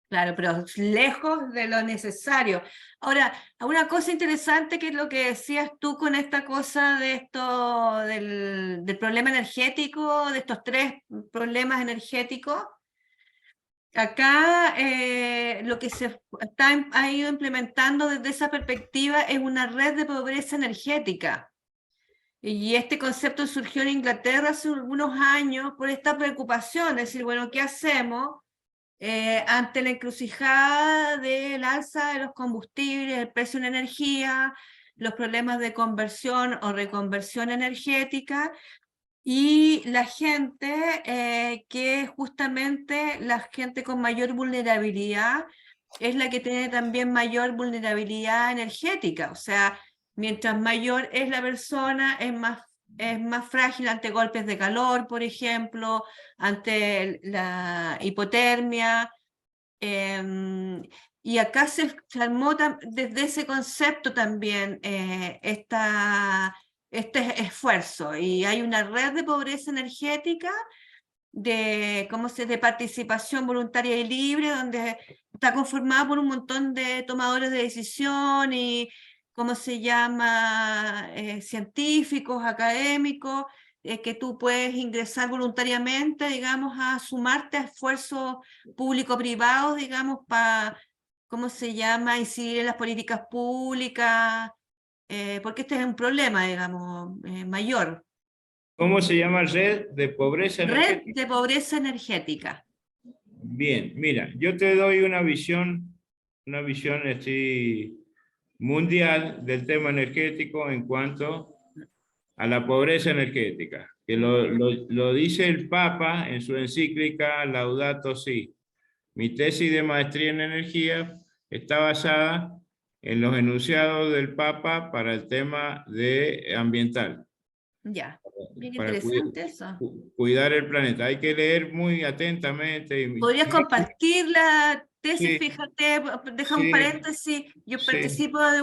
Claro, pero lejos de lo necesario. Ahora, una cosa interesante que es lo que decías tú con esta cosa de esto, del problema energético, de estos tres problemas energéticos. Acá lo que ha ido implementando desde esa perspectiva es una red de pobreza energética. Y este concepto surgió en Inglaterra hace algunos años por esta preocupación, es decir, bueno, ¿qué hacemos ante la encrucijada del alza de los combustibles, el precio de la energía, los problemas de conversión o reconversión energética? Y la gente, que justamente la gente con mayor vulnerabilidad, es la que tiene también mayor vulnerabilidad energética. O sea, mientras mayor es la persona, es más frágil ante golpes de calor, por ejemplo, ante la hipotermia. Y acá se armó desde ese concepto también este esfuerzo. Y hay una red de pobreza energética de participación voluntaria y libre, donde está conformada por un montón de tomadores de decisión y ¿cómo se llama? Científicos, académicos, que tú puedes ingresar voluntariamente, digamos, a sumarte a esfuerzos público-privados, digamos, para, ¿cómo se llama? Incidir en las políticas públicas, porque este es un problema, digamos, mayor. ¿Cómo se llama? Red de pobreza Red energética. de pobreza energética. Bien, mira, yo te doy una visión así mundial del tema energético en cuanto a la pobreza energética, que lo dice el Papa en su encíclica Laudato Si. Mi tesis de maestría en energía está basada en los enunciados del Papa para el tema ambiental, Ya, bien para interesante eso. cuidar el planeta. Hay que leer muy atentamente. ¿Podrías compartir la tesis? Sí, Fíjate, deja un sí, paréntesis. Yo sí. participo de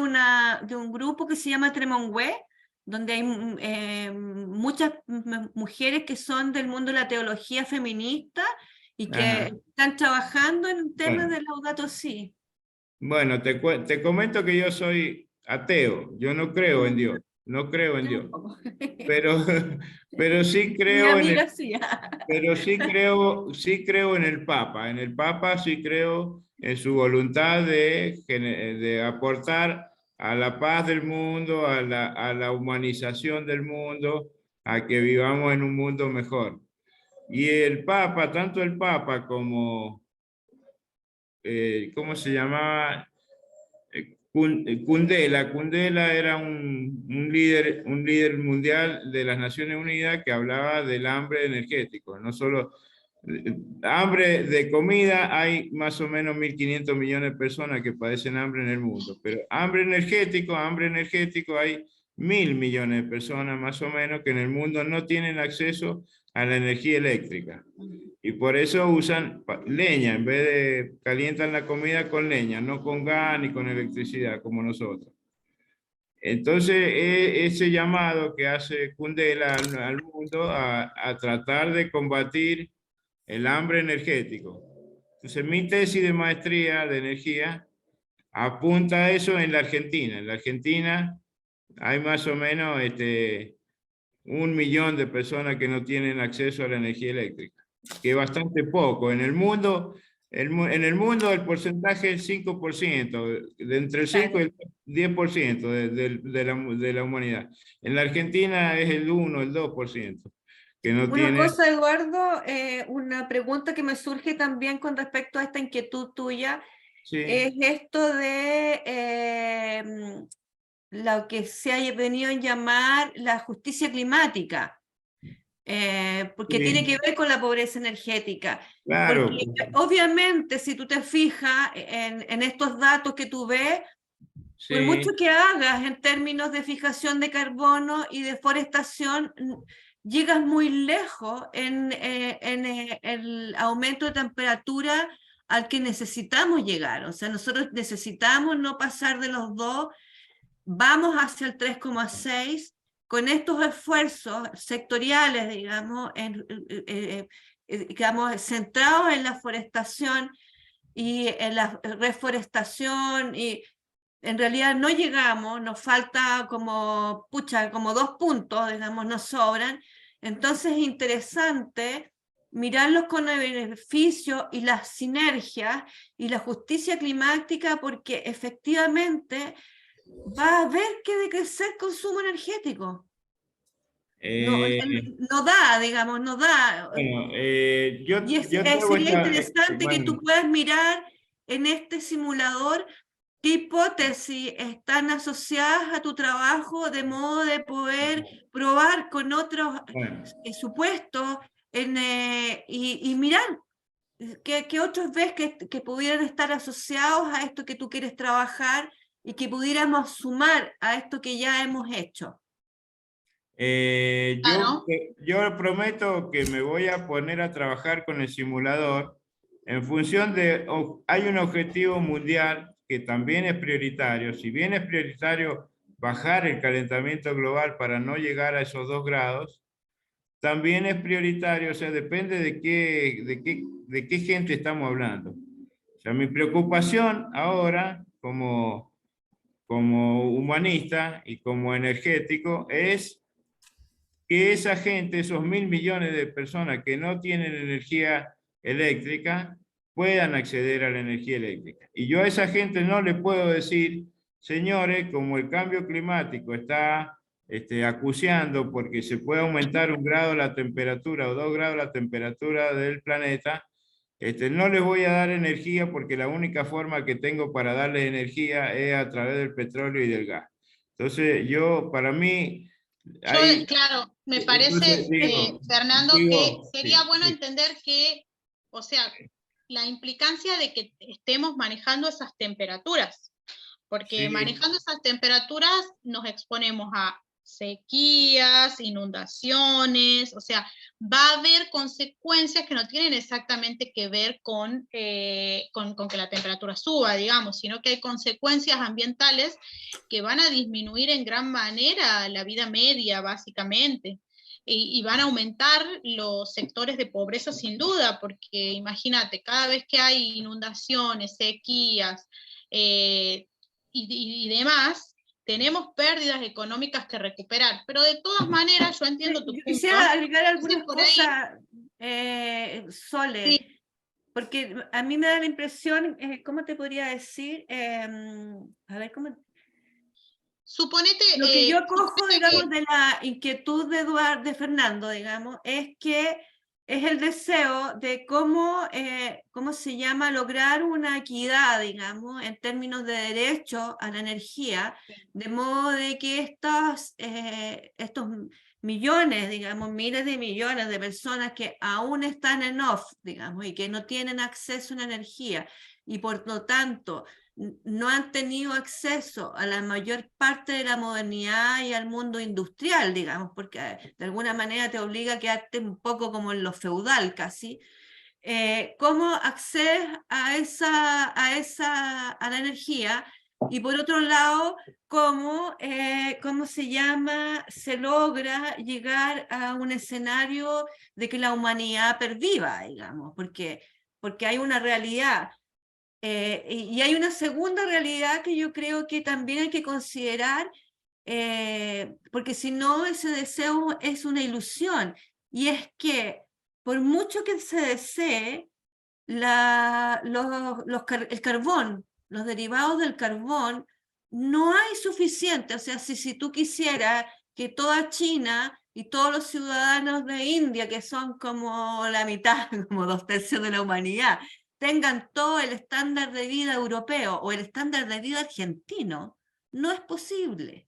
un grupo que se llama Tremongüe, donde hay muchas mujeres que son del mundo de la teología feminista y que Ajá. están trabajando en temas Bueno. de Laudato Si. Bueno, te comento que yo soy ateo, yo no creo en Dios, no creo en Yo Dios, tampoco. pero, pero sí Mi creo en amiga sí. pero sí creo en el Papa sí creo en su voluntad de aportar a la paz del mundo, a la humanización del mundo, a que vivamos en un mundo mejor. Y el Papa, tanto el Papa como, ¿cómo se llamaba? Kundela era un líder mundial de las Naciones Unidas que hablaba del hambre energético. No solo hambre de comida, hay más o menos 1.500 millones de personas que padecen hambre en el mundo, pero hambre energético hay 1.000 millones de personas más o menos que en el mundo no tienen acceso a la energía eléctrica. Y por eso usan leña, en vez de calientan la comida con leña, no con gas ni con electricidad como nosotros. Entonces, ese llamado que hace Kundela al mundo a tratar de combatir el hambre energético. Entonces, mi tesis de maestría de energía apunta a eso en la Argentina. En la Argentina hay más o menos 1 millón de personas que no tienen acceso a la energía eléctrica, que es bastante poco. En el mundo, el porcentaje es 5%, de entre el 5 y el 10% de la humanidad. En la Argentina es el 1, el 2%, que no Una tiene... cosa, Eduardo, una pregunta que me surge también con respecto a esta inquietud tuya, Sí, es esto de lo que se ha venido a llamar la justicia climática, porque tiene que sí, ver con la pobreza energética. claro. Porque obviamente si tú te fijas en estos datos que tú ves, por mucho Sí, que hagas en términos de fijación de carbono y deforestación, llegas muy lejos en el aumento de temperatura al que necesitamos llegar. O sea, nosotros necesitamos no pasar de los 2, vamos hacia el 3,6 con estos esfuerzos sectoriales, digamos, centrados en la forestación y en la reforestación, y en realidad no llegamos, nos falta como, pucha, como 2 puntos, digamos, nos sobran. Entonces es interesante mirarlos con el beneficio y las sinergias y la justicia climática, porque efectivamente va a haber que decrecer consumo energético. No, eh, no da, digamos, no da. bueno, Y yo tengo sería esta, interesante que bueno, tú puedas mirar en este simulador qué hipótesis están asociadas a tu trabajo, de modo de poder probar con otros bueno. supuestos y mirar qué otros ves que pudieran estar asociados a esto que tú quieres trabajar y que pudiéramos sumar a esto que ya hemos hecho. Claro. Yo prometo que me voy a poner a trabajar con el simulador en función de, hay un objetivo mundial que también es prioritario. Si bien es prioritario bajar el calentamiento global para no llegar a esos 2 grados, también es prioritario, o sea, depende de qué gente estamos hablando. O sea, mi preocupación ahora, como como humanista y como energético, es que esa gente, esos 1.000 millones de personas que no tienen energía eléctrica, puedan acceder a la energía eléctrica. Y yo a esa gente no le puedo decir, señores, como el cambio climático está acuciando porque se puede aumentar 1 grado la temperatura o 2 grados la temperatura del planeta, no les voy a dar energía porque la única forma que tengo para darles energía es a través del petróleo y del gas. Entonces, para mí, hay... Claro, me Entonces, parece, Fernando, que sería bueno sí. entender que, o sea, la implicancia de que estemos manejando esas temperaturas, porque Sí. manejando esas temperaturas nos exponemos a sequías, inundaciones, o sea, va a haber consecuencias que no tienen exactamente que ver con que la temperatura suba, digamos, sino que hay consecuencias ambientales que van a disminuir en gran manera la vida media, básicamente, y van a aumentar los sectores de pobreza sin duda, porque imagínate, cada vez que hay inundaciones, sequías, y demás, tenemos pérdidas económicas que recuperar, pero de todas maneras yo entiendo tu Yo punto. quisiera agregar algunas por ahí, cosas, Sole, sí, porque a mí me da la impresión, ¿cómo te podría decir? A ver, ¿cómo? suponete, Lo que yo cojo, suponete digamos, que, de la inquietud de Fernando, digamos, es que es el deseo de cómo se llama, lograr una equidad, digamos, en términos de derecho a la energía, de modo de que estos millones, digamos, miles de millones de personas que aún están en off, digamos, y que no tienen acceso a la energía, y por lo tanto no han tenido acceso a la mayor parte de la modernidad y al mundo industrial, digamos, porque de alguna manera te obliga a quedarte un poco como en lo feudal casi. ¿Cómo accedes a la energía? Y por otro lado, ¿cómo se logra llegar a un escenario de que la humanidad perviva, digamos, porque hay una realidad. Y hay una segunda realidad que yo creo que también hay que considerar, porque si no ese deseo es una ilusión, y es que por mucho que se desee, el carbón, los derivados del carbón, no hay suficiente. O sea, si tú quisieras que toda China y todos los ciudadanos de India, que son como la mitad, como 2/3 de la humanidad, tengan todo el estándar de vida europeo o el estándar de vida argentino, no es posible.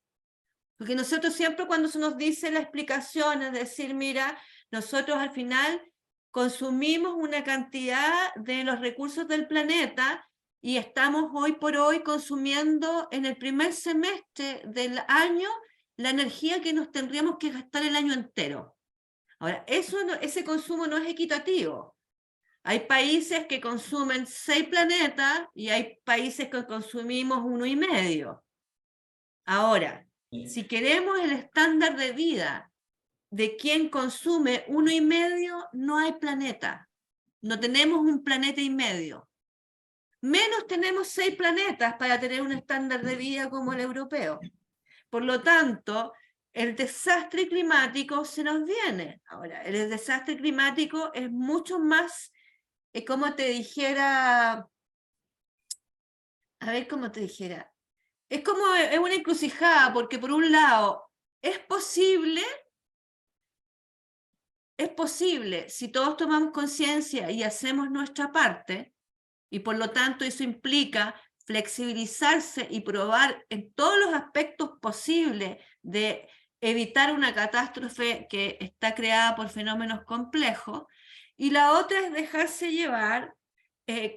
Porque nosotros siempre cuando se nos dice la explicación es decir, mira, nosotros al final consumimos una cantidad de los recursos del planeta y estamos hoy por hoy consumiendo en el primer semestre del año la energía que nos tendríamos que gastar el año entero. Ahora, ese consumo no es equitativo. Hay países que consumen 6 planetas y hay países que consumimos 1,5. Ahora, si queremos el estándar de vida de quien consume 1,5, no hay planeta. No tenemos un planeta y medio. Menos tenemos 6 planetas para tener un estándar de vida como el europeo. Por lo tanto, el desastre climático se nos viene. Ahora, el desastre climático es mucho más, como te dijera, a ver cómo te dijera, es una encrucijada, porque por un lado, es posible, si todos tomamos conciencia y hacemos nuestra parte, y por lo tanto eso implica flexibilizarse y probar en todos los aspectos posibles de evitar una catástrofe que está creada por fenómenos complejos, y la otra es dejarse llevar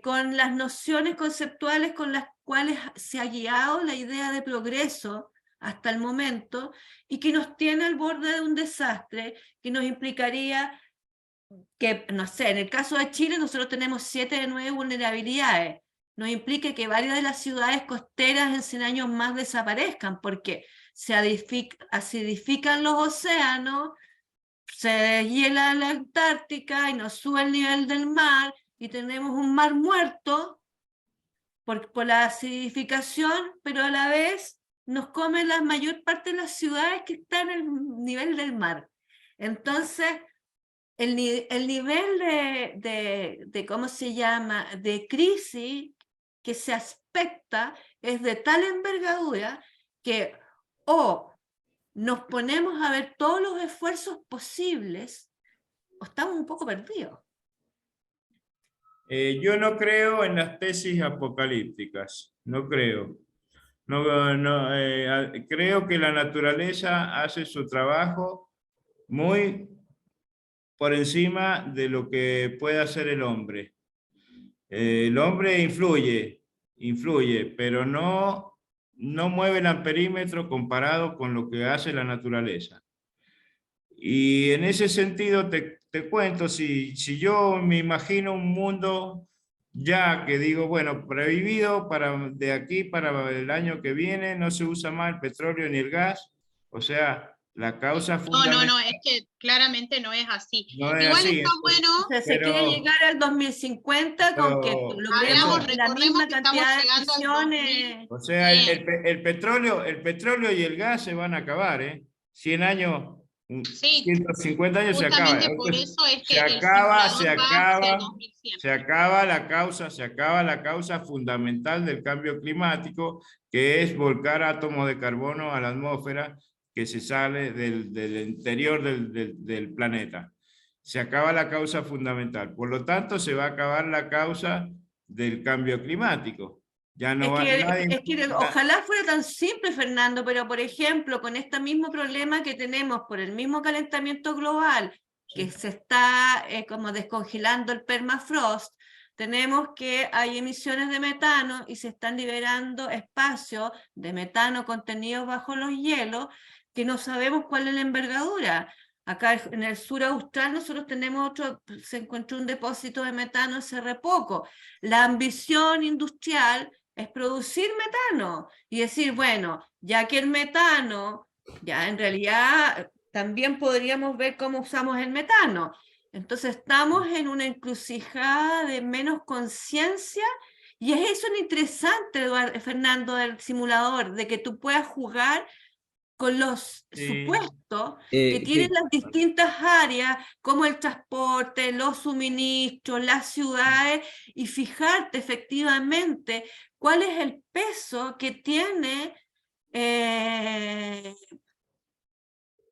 con las nociones conceptuales con las cuales se ha guiado la idea de progreso hasta el momento, y que nos tiene al borde de un desastre que nos implicaría que, no sé, en el caso de Chile nosotros tenemos 7 de 9 vulnerabilidades. Nos implica que varias de las ciudades costeras en 100 años más desaparezcan, porque se acidifican los océanos, se deshiela la Antártica y nos sube el nivel del mar, y tenemos un mar muerto por la acidificación, pero a la vez nos come la mayor parte de las ciudades que están en el nivel del mar. Entonces, el nivel de, ¿cómo se llama?, de crisis que se aspecta es de tal envergadura que o nos ponemos a ver todos los esfuerzos posibles o estamos un poco perdidos. Yo no creo en las tesis apocalípticas, no creo. Creo que la naturaleza hace su trabajo muy por encima de lo que puede hacer el hombre. El hombre influye, pero no mueve el amperímetro comparado con lo que hace la naturaleza. Y en ese sentido te cuento, si yo me imagino un mundo ya que digo, bueno, prohibido de aquí para el año que viene, no se usa más el petróleo ni el gas, o sea, la causa fundamental... No, es que claramente no es así. No es Igual así, está bueno, O sea, se quiere llegar al 2050 con que logremos la misma cantidad de emisiones. O sea, el petróleo y el gas se van a acabar, ¿eh? 100 años, Sí, 150 años se acaba. justamente por eso es que Se el acaba simulador va hacia el 2100. se acaba la causa fundamental del cambio climático, que es volcar átomos de carbono a la atmósfera que se sale del interior del planeta. Se acaba la causa fundamental. Por lo tanto, se va a acabar la causa del cambio climático. Ya no Ojalá fuera tan simple, Fernando, pero por ejemplo, con este mismo problema que tenemos por el mismo calentamiento global, que se está como descongelando el permafrost, tenemos que hay emisiones de metano y se están liberando espacios de metano contenidos bajo los hielos que no sabemos cuál es la envergadura. Acá en el sur austral nosotros tenemos se encontró un depósito de metano hace re poco. La ambición industrial es producir metano y decir, bueno, ya que el metano, ya en realidad también podríamos ver cómo usamos el metano. Entonces estamos en una encrucijada de menos conciencia y es eso lo interesante, Fernando, del simulador, de que tú puedas jugar con los supuestos que tienen las distintas áreas, como el transporte, los suministros, las ciudades, y fijarte efectivamente cuál es el peso que tiene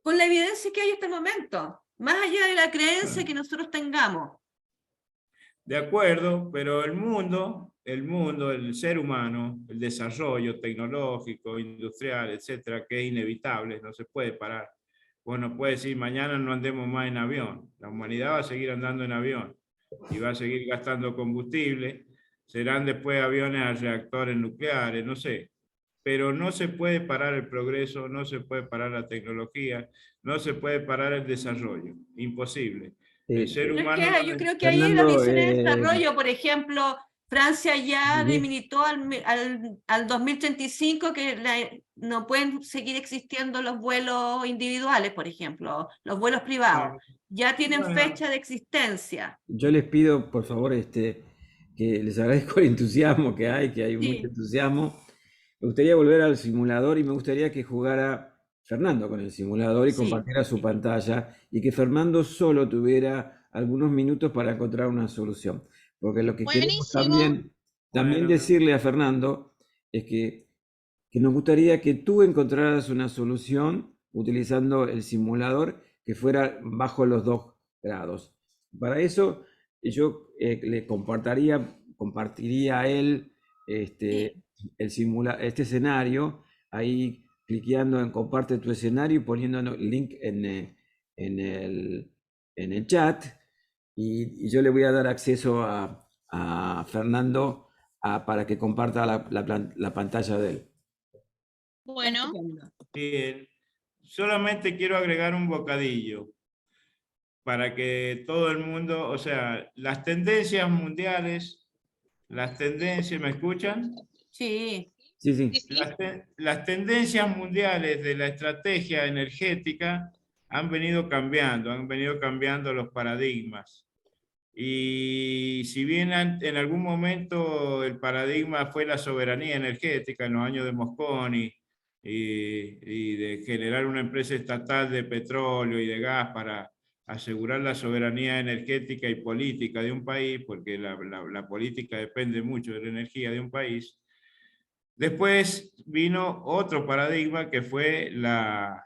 con la evidencia que hay en este momento, más allá de la creencia que nosotros tengamos. De acuerdo, pero el mundo, el ser humano, el desarrollo tecnológico, industrial, etcétera, que es inevitable, no se puede parar. Bueno, puede decir, mañana no andemos más en avión. La humanidad va a seguir andando en avión y va a seguir gastando combustible. Serán después aviones a reactores nucleares, no sé. Pero no se puede parar el progreso, no se puede parar la tecnología, no se puede parar el desarrollo. Imposible. El ser humano... yo creo que ahí la visión de desarrollo, por ejemplo, Francia ya delimitó al 2035 que no pueden seguir existiendo los vuelos individuales, por ejemplo, los vuelos privados. Ya tienen fecha de existencia. Yo les pido, por favor, que les agradezco el entusiasmo que hay mucho entusiasmo. Me gustaría volver al simulador y me gustaría que jugara Fernando con el simulador y compartiera su pantalla y que Fernando solo tuviera algunos minutos para encontrar una solución. Porque lo que queremos también decirle a Fernando es que nos gustaría que tú encontraras una solución utilizando el simulador que fuera bajo los 2 grados. Para eso yo le compartiría a él este escenario, ahí cliqueando en comparte tu escenario y poniendo el link en el chat, y yo le voy a dar acceso a Fernando para que comparta la pantalla de él. Bueno. Bien. Solamente quiero agregar un bocadillo para que todo el mundo, o sea, las tendencias mundiales, ¿me escuchan? Sí. Las tendencias mundiales de la estrategia energética han venido cambiando los paradigmas. Y si bien en algún momento el paradigma fue la soberanía energética en los años de Mosconi y de generar una empresa estatal de petróleo y de gas para asegurar la soberanía energética y política de un país, porque la política depende mucho de la energía de un país. Después vino otro paradigma que fue la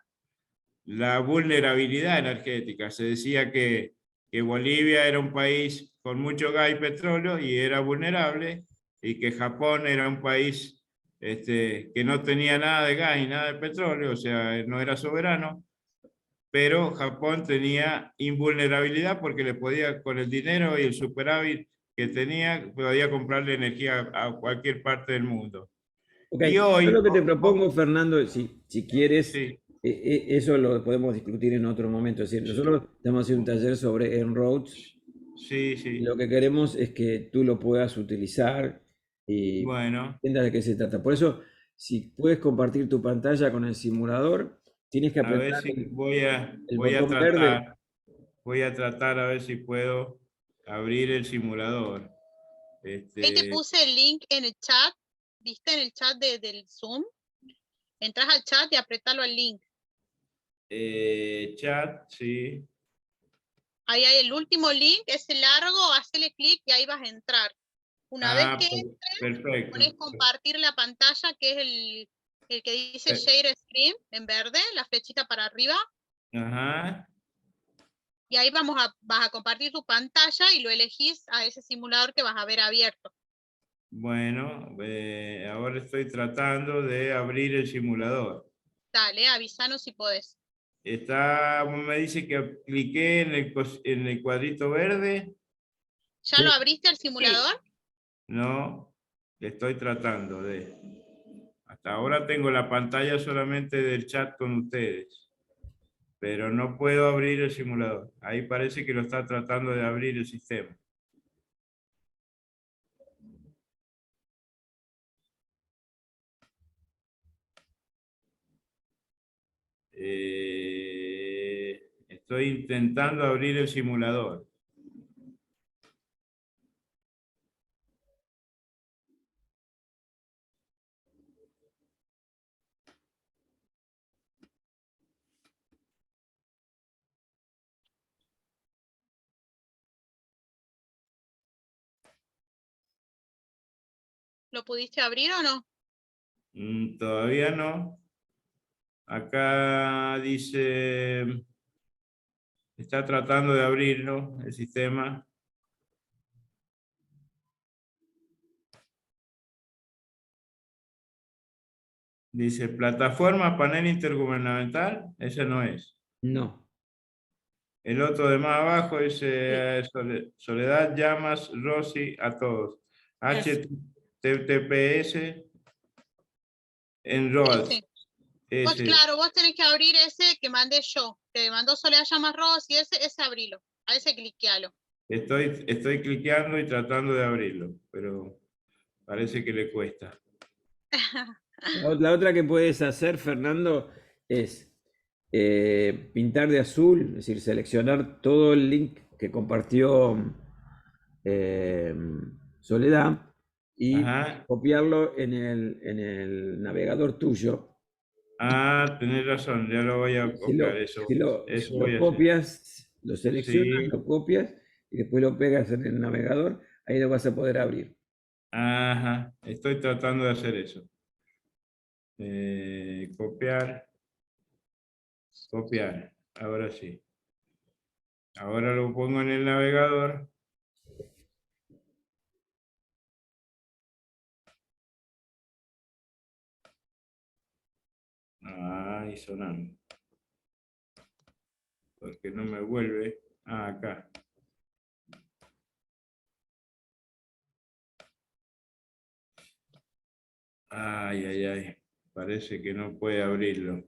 vulnerabilidad energética. Se decía que Bolivia era un país con mucho gas y petróleo y era vulnerable, y que Japón era un país que no tenía nada de gas y nada de petróleo, o sea, no era soberano, pero Japón tenía invulnerabilidad porque le podía, con el dinero y el superávit que tenía, podía comprarle energía a cualquier parte del mundo. Ok, Y yo hoy, lo que te propongo, Fernando, si quieres, sí, eso lo podemos discutir en otro momento. Es decir, nosotros estamos haciendo un taller sobre En-ROADS. sí, sí, Lo que queremos es que tú lo puedas utilizar y bueno. entiendas de qué se trata. Por eso, si puedes compartir tu pantalla con el simulador, tienes que A ver apretar si el voy a botón verde. tratar a ver si puedo abrir el simulador. Ahí te puse el link en el chat, ¿viste? En el chat del Zoom. Entras al chat y apretalo al link. Chat, sí. Ahí hay el último link, ese largo, hacele clic y ahí vas a entrar. Una vez que Perfecto. pones compartir la pantalla, que es el que dice Share Screen en verde, la flechita para arriba. Ajá. Y ahí vas a compartir tu pantalla y lo elegís a ese simulador que vas a ver abierto. Bueno, ahora estoy tratando de abrir el simulador. Dale, avísanos si podés. Me dice que cliqué en el cuadrito verde. ¿Ya lo abriste el simulador? No, estoy tratando de... Hasta ahora tengo la pantalla solamente del chat con ustedes, pero no puedo abrir el simulador. Ahí parece que lo está tratando de abrir el sistema. Estoy intentando abrir el simulador. ¿Lo pudiste abrir o no? Todavía no. Acá dice, está tratando de abrirlo el sistema. Dice, plataforma panel intergubernamental, ese no es. No. El otro de más abajo dice, Soledad Llamas Rossi a todos. HTTPS en ROADS. Pues claro, vos tenés que abrir ese que mandé yo, que mandó Soledad Llamas Ross y ese abrilo, a ese cliquealo. Estoy cliqueando y tratando de abrirlo, pero parece que le cuesta. La otra que puedes hacer, Fernando, es pintar de azul, es decir, seleccionar todo el link que compartió Soledad y Ajá. copiarlo en el navegador tuyo. Ah, tenés razón, ya lo voy a copiar, eso Si lo voy a hacer. copias, lo seleccionas, Sí, lo copias y después lo pegas en el navegador, ahí lo vas a poder abrir. ajá, estoy tratando de hacer eso. Copiar, ahora sí. Ahora lo pongo en el navegador. Ahí sonando. Porque no me vuelve. Ah, acá. Ay, ay, ay. Parece que no puede abrirlo.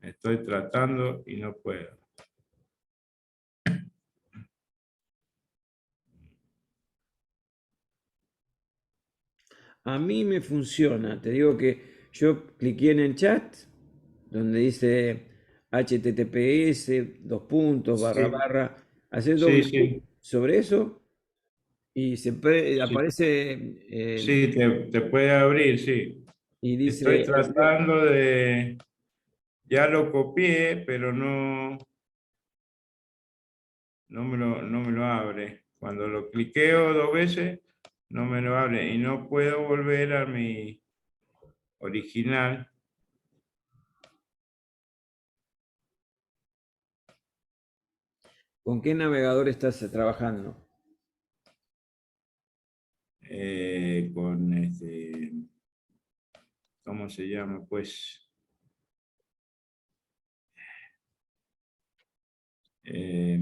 Estoy tratando y no puedo. A mí me funciona, te digo que yo cliqué en el chat donde dice HTTPS, dos puntos, barra, Sí, barra, haces sí, doble clic sí, sobre eso y sí, aparece sí, te puede abrir, sí. y Estoy dice, tratando de, ya lo copié, pero no me lo abre. Cuando lo cliqueo 2 veces, no me lo abre y no puedo volver a mi original. ¿con qué navegador estás trabajando? Con este, ¿cómo se llama? Pues, eh,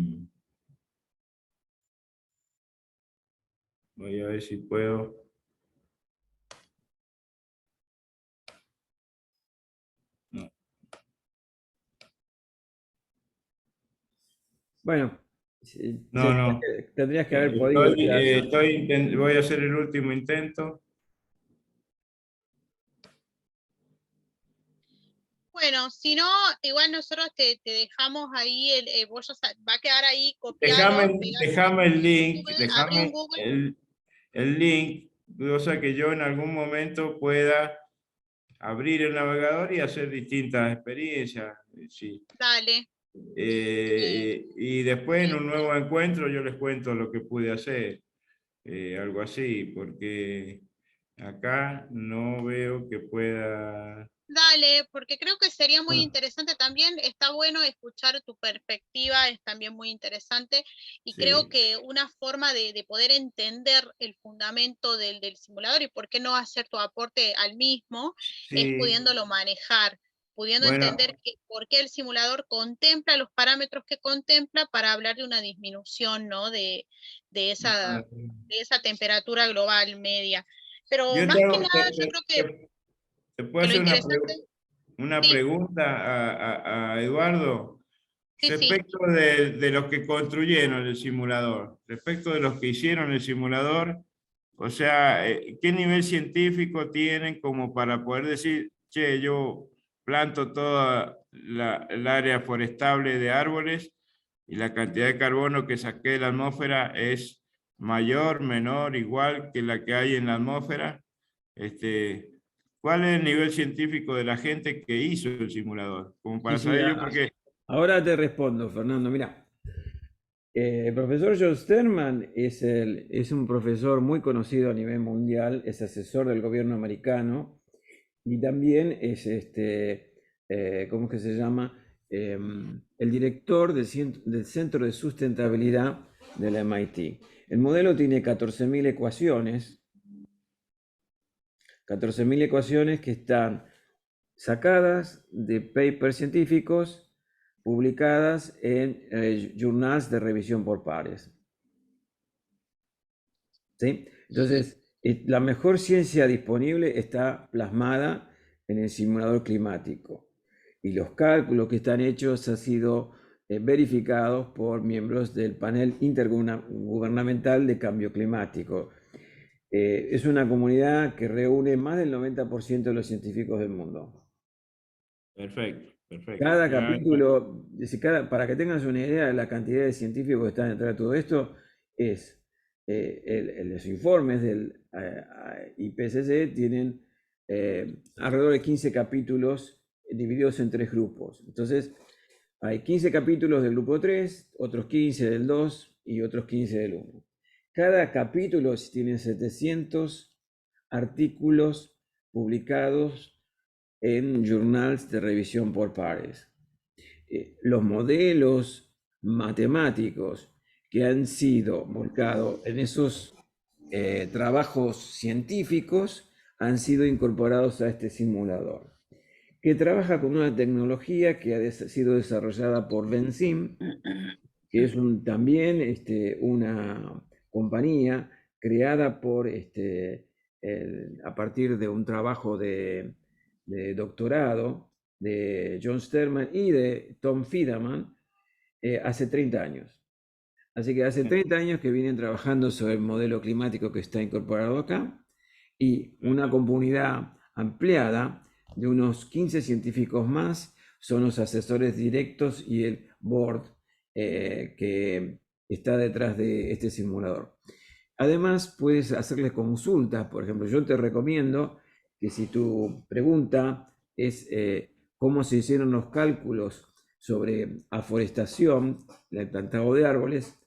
voy a ver si puedo. No, Bueno, no, no. tendrías que haber podido ir Voy a hacer el último intento. Bueno, si no, igual nosotros te dejamos ahí, vos va a quedar ahí, copialo, Déjame el link, abrí un Google, el link, cosa que yo en algún momento pueda abrir el navegador y hacer distintas experiencias. Sí. dale. Y después en un nuevo encuentro yo les cuento lo que pude hacer, algo así, porque acá no veo que pueda. Dale, porque creo que sería muy Bueno, interesante también, está bueno escuchar tu perspectiva, es también muy interesante, y creo sí, que una forma de poder entender el fundamento del simulador y por qué no hacer tu aporte al mismo, es sí, pudiéndolo manejar, pudiendo bueno, entender por qué el simulador contempla los parámetros que contempla para hablar de una disminución, ¿no? de esa, de esa temperatura global media. Pero yo más que nada, yo creo te puedo que lo hacer interesante, una sí. pregunta a Eduardo Sí, sí, respecto de los que construyeron el simulador, respecto de los que hicieron el simulador, o sea, ¿qué nivel científico tienen como para poder decir, che, yo planto toda el área forestable de árboles y la cantidad de carbono que saqué de la atmósfera es mayor, menor, igual que la que hay en la atmósfera? Este, ¿cuál es el nivel científico de la gente que hizo el simulador? Como Sí, para sí, saber yo, porque ahora te respondo, Fernando. Mira, el profesor John Sterman es un profesor muy conocido a nivel mundial, es asesor del gobierno americano y también es ¿cómo es que se llama? El director del Centro de Sustentabilidad del MIT. El modelo tiene 14.000 ecuaciones, 14.000 ecuaciones que están sacadas de papers científicos publicadas en journals de revisión por pares. ¿Sí? Entonces, la mejor ciencia disponible está plasmada en el simulador climático y los cálculos que están hechos han sido verificados por miembros del panel intergubernamental de cambio climático. Es una comunidad que reúne más del 90% de los científicos del mundo. perfecto, perfecto. Cada Ya, capítulo, para que tengas una idea de la cantidad de científicos que están detrás de todo esto, es los informes del IPCC tienen alrededor de 15 capítulos divididos en 3 grupos. Entonces, hay 15 capítulos del grupo 3, otros 15 del 2 y otros 15 del 1. Cada capítulo tiene 700 artículos publicados en journals de revisión por pares. Los modelos matemáticos que han sido volcados en esos trabajos científicos han sido incorporados a este simulador, que trabaja con una tecnología que ha sido desarrollada por Benzim, que es también una compañía creada a partir de un trabajo de doctorado de John Sterman y de Tom Friedman hace 30 años. Así que hace 30 años que vienen trabajando sobre el modelo climático que está incorporado acá y una comunidad ampliada de unos 15 científicos más son los asesores directos y el board que está detrás de este simulador. Además, puedes hacerles consultas. Por ejemplo, yo te recomiendo que si tu pregunta es cómo se hicieron los cálculos sobre aforestación, el plantado de árboles,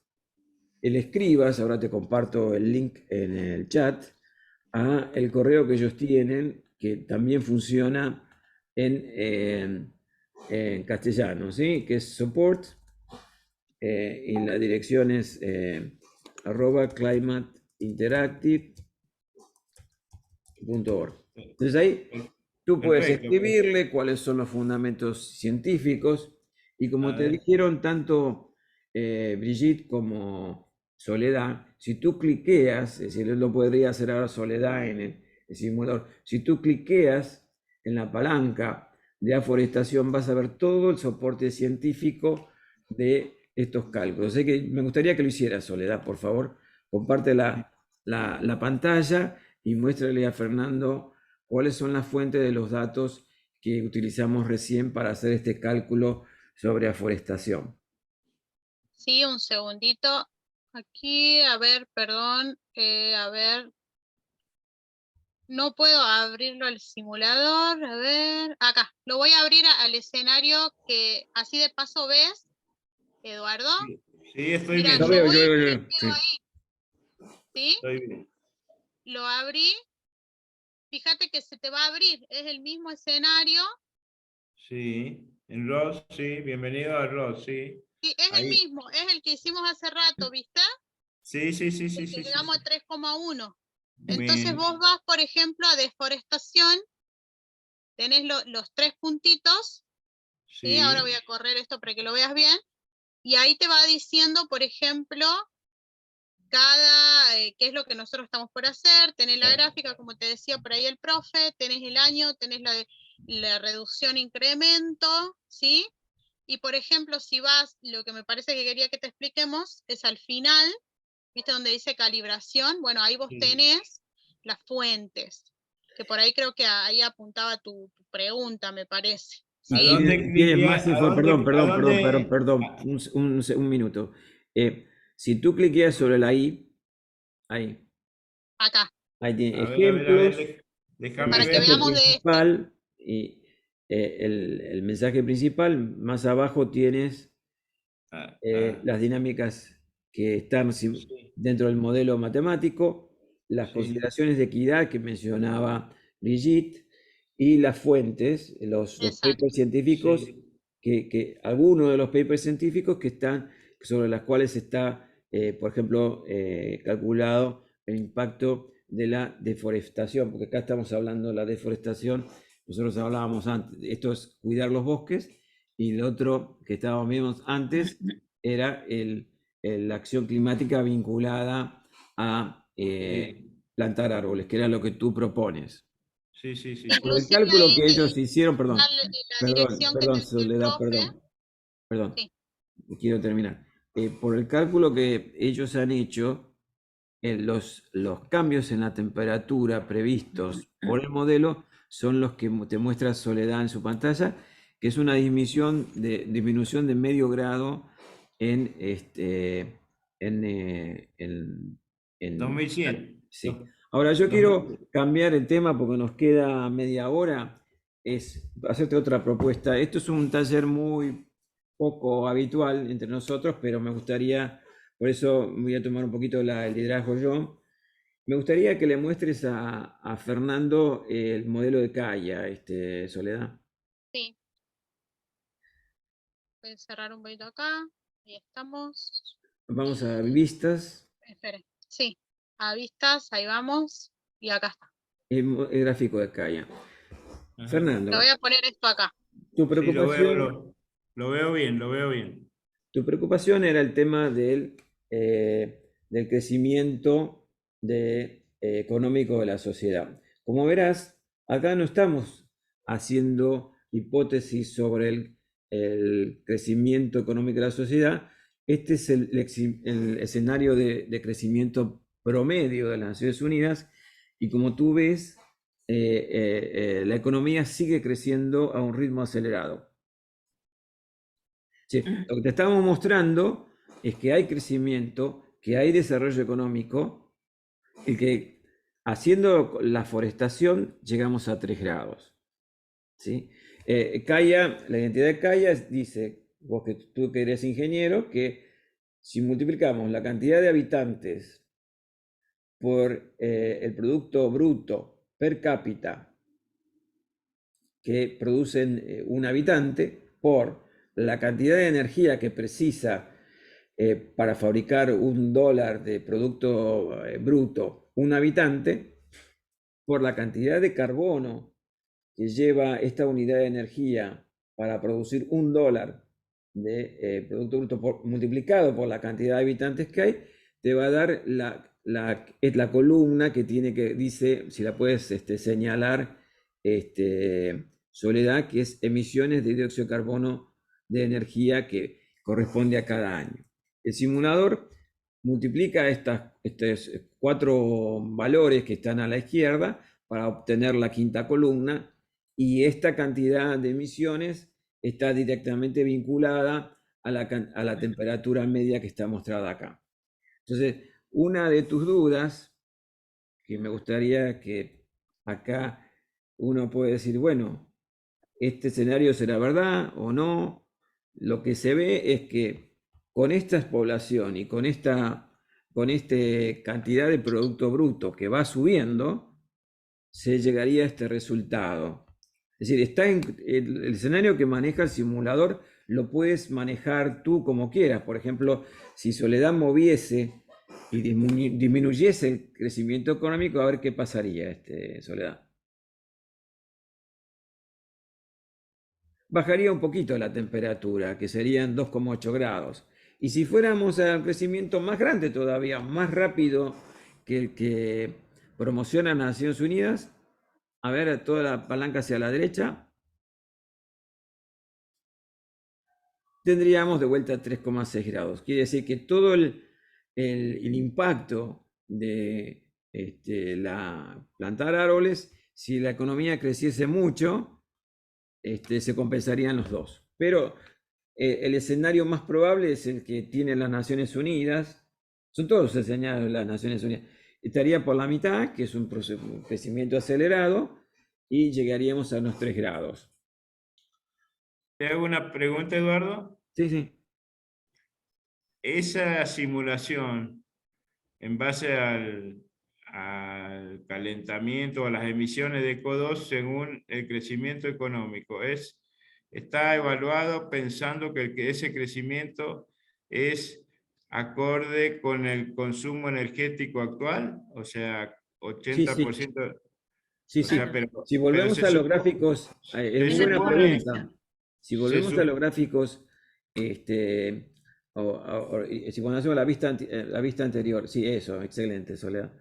le escribas, ahora te comparto el link en el chat, a el correo que ellos tienen, que también funciona en castellano, ¿sí? Que es support, y la dirección es @climateinteractive.org. Entonces ahí tú puedes Perfecto. escribirle cuáles son los fundamentos científicos, y como A te ver. dijeron tanto Brigitte como Soledad, si tú cliqueas, es decir, lo podría hacer ahora Soledad en el simulador, si tú cliqueas en la palanca de aforestación vas a ver todo el soporte científico de estos cálculos. Así que me gustaría que lo hicieras, Soledad, por favor, comparte la pantalla y muéstrale a Fernando cuáles son las fuentes de los datos que utilizamos recién para hacer este cálculo sobre aforestación. Sí, un segundito. Aquí, a ver, perdón, a ver. No puedo abrirlo al simulador, a ver, acá. Lo voy a abrir al escenario que así de paso ves, Eduardo. Sí, estoy Mira, viendo. Yo veo, voy yo y veo, me yo veo, quedo sí. ahí, ¿sí? Estoy bien. Lo abrí. Fíjate que se te va a abrir, es el mismo escenario. Sí, en Ross, sí, bienvenido a Ross, sí. Sí, es el Ahí. mismo, es el que hicimos hace rato, ¿viste? Sí, sí, sí, sí, El que sí, sí, llegamos sí. a 3,1. Entonces Bien. vos vas, por ejemplo, a deforestación, tenés los 3 puntitos, ¿sí? Ahora Sí, voy a correr esto para que lo veas bien. Y ahí te va diciendo, por ejemplo, qué es lo que nosotros estamos por hacer, tenés la gráfica, como te decía por ahí el profe, tenés el año, tenés la reducción incremento, ¿sí? Y por ejemplo, si vas, lo que me parece que quería que te expliquemos, es al final, ¿viste donde dice calibración? Bueno, ahí vos sí. tenés las fuentes, que por ahí creo que ahí apuntaba tu pregunta, me parece. ¿A ¿Sí? dónde Tienes cliquear? más información, ¿A perdón, un minuto. Si tú cliqueas sobre la I, ahí, Acá, ahí tiene a ver, ejemplos, el déjame para que ver. mensaje veamos de este. principal, y el mensaje principal, más abajo tienes las dinámicas que están sí, dentro del modelo matemático, las sí, consideraciones de equidad que mencionaba Brigitte, y las fuentes, los Exacto. papers científicos, sí. algunos de los papers científicos que están, sobre las cuales está, por ejemplo, calculado el impacto de la deforestación, porque acá estamos hablando de la deforestación, nosotros hablábamos antes, esto es cuidar los bosques, y el otro que estábamos viendo antes era la acción climática vinculada a Sí, plantar árboles, que era lo que tú propones. sí, sí, sí, sí. Por el Inclusive cálculo ahí que ellos hicieron, está perdón, la dirección que te dio el Soledad, profe. perdón, Sí, quiero terminar. Por el cálculo que ellos han hecho, los cambios en la temperatura previstos por el modelo son los que te muestra Soledad en su pantalla, que es una disminución de medio grado en, en 2100. sí. Ahora yo quiero 2000. cambiar el tema porque nos queda media hora, es hacerte otra propuesta. Esto es un taller muy poco habitual entre nosotros, pero me gustaría, por eso voy a tomar un poquito el liderazgo yo. Me gustaría que le muestres a Fernando el modelo de Kaya, Soledad. sí. Voy a cerrar un poquito acá. Ahí estamos. Vamos a Y vistas, espere. Sí, a vistas, ahí vamos. Y acá está. el gráfico de Kaya. Ajá. Lo voy Fernando, a poner esto acá. tu Sí, preocupación, lo veo bien, lo veo bien. tu preocupación era el tema del crecimiento económico de la sociedad. Como verás, acá no estamos haciendo hipótesis sobre el crecimiento económico de la sociedad. Este es el escenario de crecimiento promedio de las Naciones Unidas, y como tú ves, la economía sigue creciendo a un ritmo acelerado. Sí, lo que te estamos mostrando es que hay crecimiento, que hay desarrollo económico y que haciendo la forestación llegamos a 3 grados. ¿Sí? Kaya, la identidad de Kaya dice, vos que tú que eres ingeniero, que si multiplicamos la cantidad de habitantes por el producto bruto per cápita que producen un habitante por la cantidad de energía que precisa para fabricar $1 de producto bruto un habitante, por la cantidad de carbono que lleva esta unidad de energía para producir $1 de producto bruto multiplicado por la cantidad de habitantes que hay, te va a dar la columna que dice, si la puedes señalar, Soledad, que es emisiones de dióxido de carbono de energía que corresponde a cada año. El simulador multiplica estos 4 valores que están a la izquierda para obtener la quinta columna, y esta cantidad de emisiones está directamente vinculada a la temperatura media que está mostrada acá. Entonces, una de tus dudas, que me gustaría que acá uno puede decir, bueno, ¿este escenario será verdad o no? Lo que se ve es que con esta población y con esta cantidad de producto bruto que va subiendo, se llegaría a este resultado. Es decir, está en el escenario que maneja el simulador, lo puedes manejar tú como quieras. Por ejemplo, si Soledad moviese y disminuyese el crecimiento económico, a ver qué pasaría, Soledad. Bajaría un poquito la temperatura, que serían 2,8 grados. Y si fuéramos al crecimiento más grande todavía, más rápido que el que promociona Naciones Unidas, a ver, toda la palanca hacia la derecha, tendríamos de vuelta 3,6 grados. Quiere decir que todo el impacto de plantar árboles, si la economía creciese mucho, se compensarían los dos. Pero el escenario más probable es el que tienen las Naciones Unidas. Son todos los escenarios de las Naciones Unidas. Estaría por la mitad, que es un crecimiento acelerado, y llegaríamos a unos 3 grados. ¿Te hago una pregunta, Eduardo? Sí, sí. Esa simulación, en base al calentamiento, a las emisiones de CO2 según el crecimiento económico, está evaluado pensando que ese crecimiento es acorde con el consumo energético actual, o sea, 80%. Sí, O sea, si volvemos a los gráficos, es buena pregunta. Si volvemos a los gráficos, si cuando hacemos la vista anterior, sí, eso, excelente, Soledad.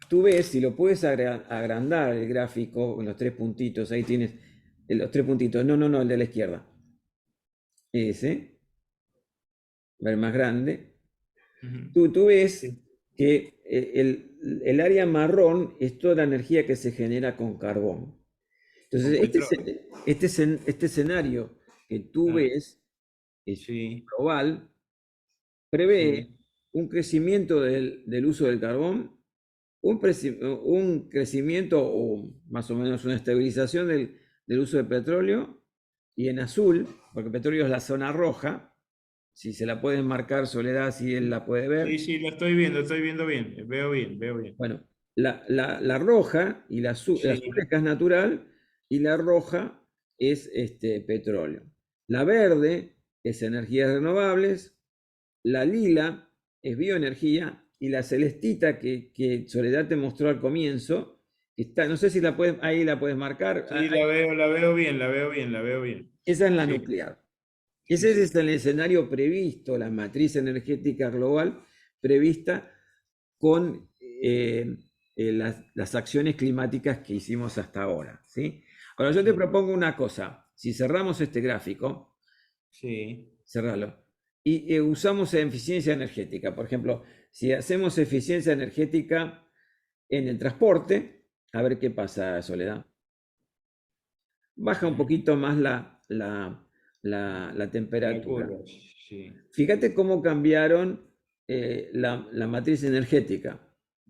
Tú ves, si lo puedes agrandar el gráfico en los 3 puntitos, ahí tienes los 3 puntitos, no, el de la izquierda. Ese, ver más grande. Tú ves que el área marrón es toda la energía que se genera con carbón. Entonces, este escenario que tú ves, es global, prevé un crecimiento del uso del carbón, un crecimiento o más o menos una estabilización del uso de petróleo, y en azul, porque el petróleo es la zona roja, si se la pueden marcar, Soledad, si él la puede ver. Sí, lo estoy viendo bien, veo bien. Bueno, la roja y la azul es gas natural, y la roja es petróleo. La verde es energías renovables, la lila es bioenergía, y la celestita que Soledad te mostró al comienzo, está, no sé si ahí la puedes marcar. Sí, la veo bien. Esa es la nuclear. Ese es el escenario previsto, la matriz energética global prevista con las acciones climáticas que hicimos hasta ahora, ¿sí? Ahora yo te propongo una cosa, si cerramos este gráfico, cerralo, y usamos eficiencia energética. Por ejemplo, si hacemos eficiencia energética en el transporte, a ver qué pasa, Soledad. Baja un poquito más la temperatura. curva, sí. Fíjate cómo cambiaron la matriz energética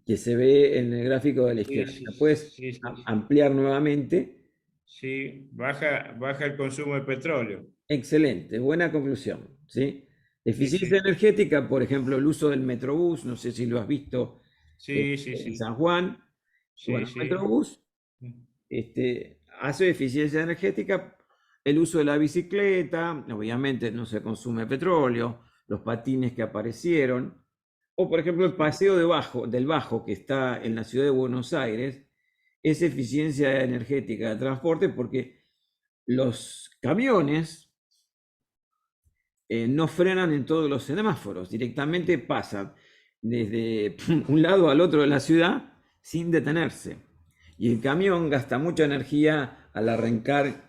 que se ve en el gráfico de la Sí, izquierda. sí, ¿La puedes sí, sí, sí. ampliar nuevamente? Sí, baja el consumo de petróleo. Excelente, buena conclusión, ¿sí? Sí, Eficiencia sí, energética, por ejemplo, el uso del Metrobús, no sé si lo has visto sí, sí, en sí, San Juan. sí, Bueno, el sí. Metrobús hace eficiencia energética, el uso de la bicicleta, obviamente no se consume petróleo, los patines que aparecieron, o por ejemplo el paseo del Bajo que está en la ciudad de Buenos Aires, es eficiencia energética de transporte porque los camiones no frenan en todos los semáforos, directamente pasan desde un lado al otro de la ciudad sin detenerse. Y el camión gasta mucha energía al arrancar,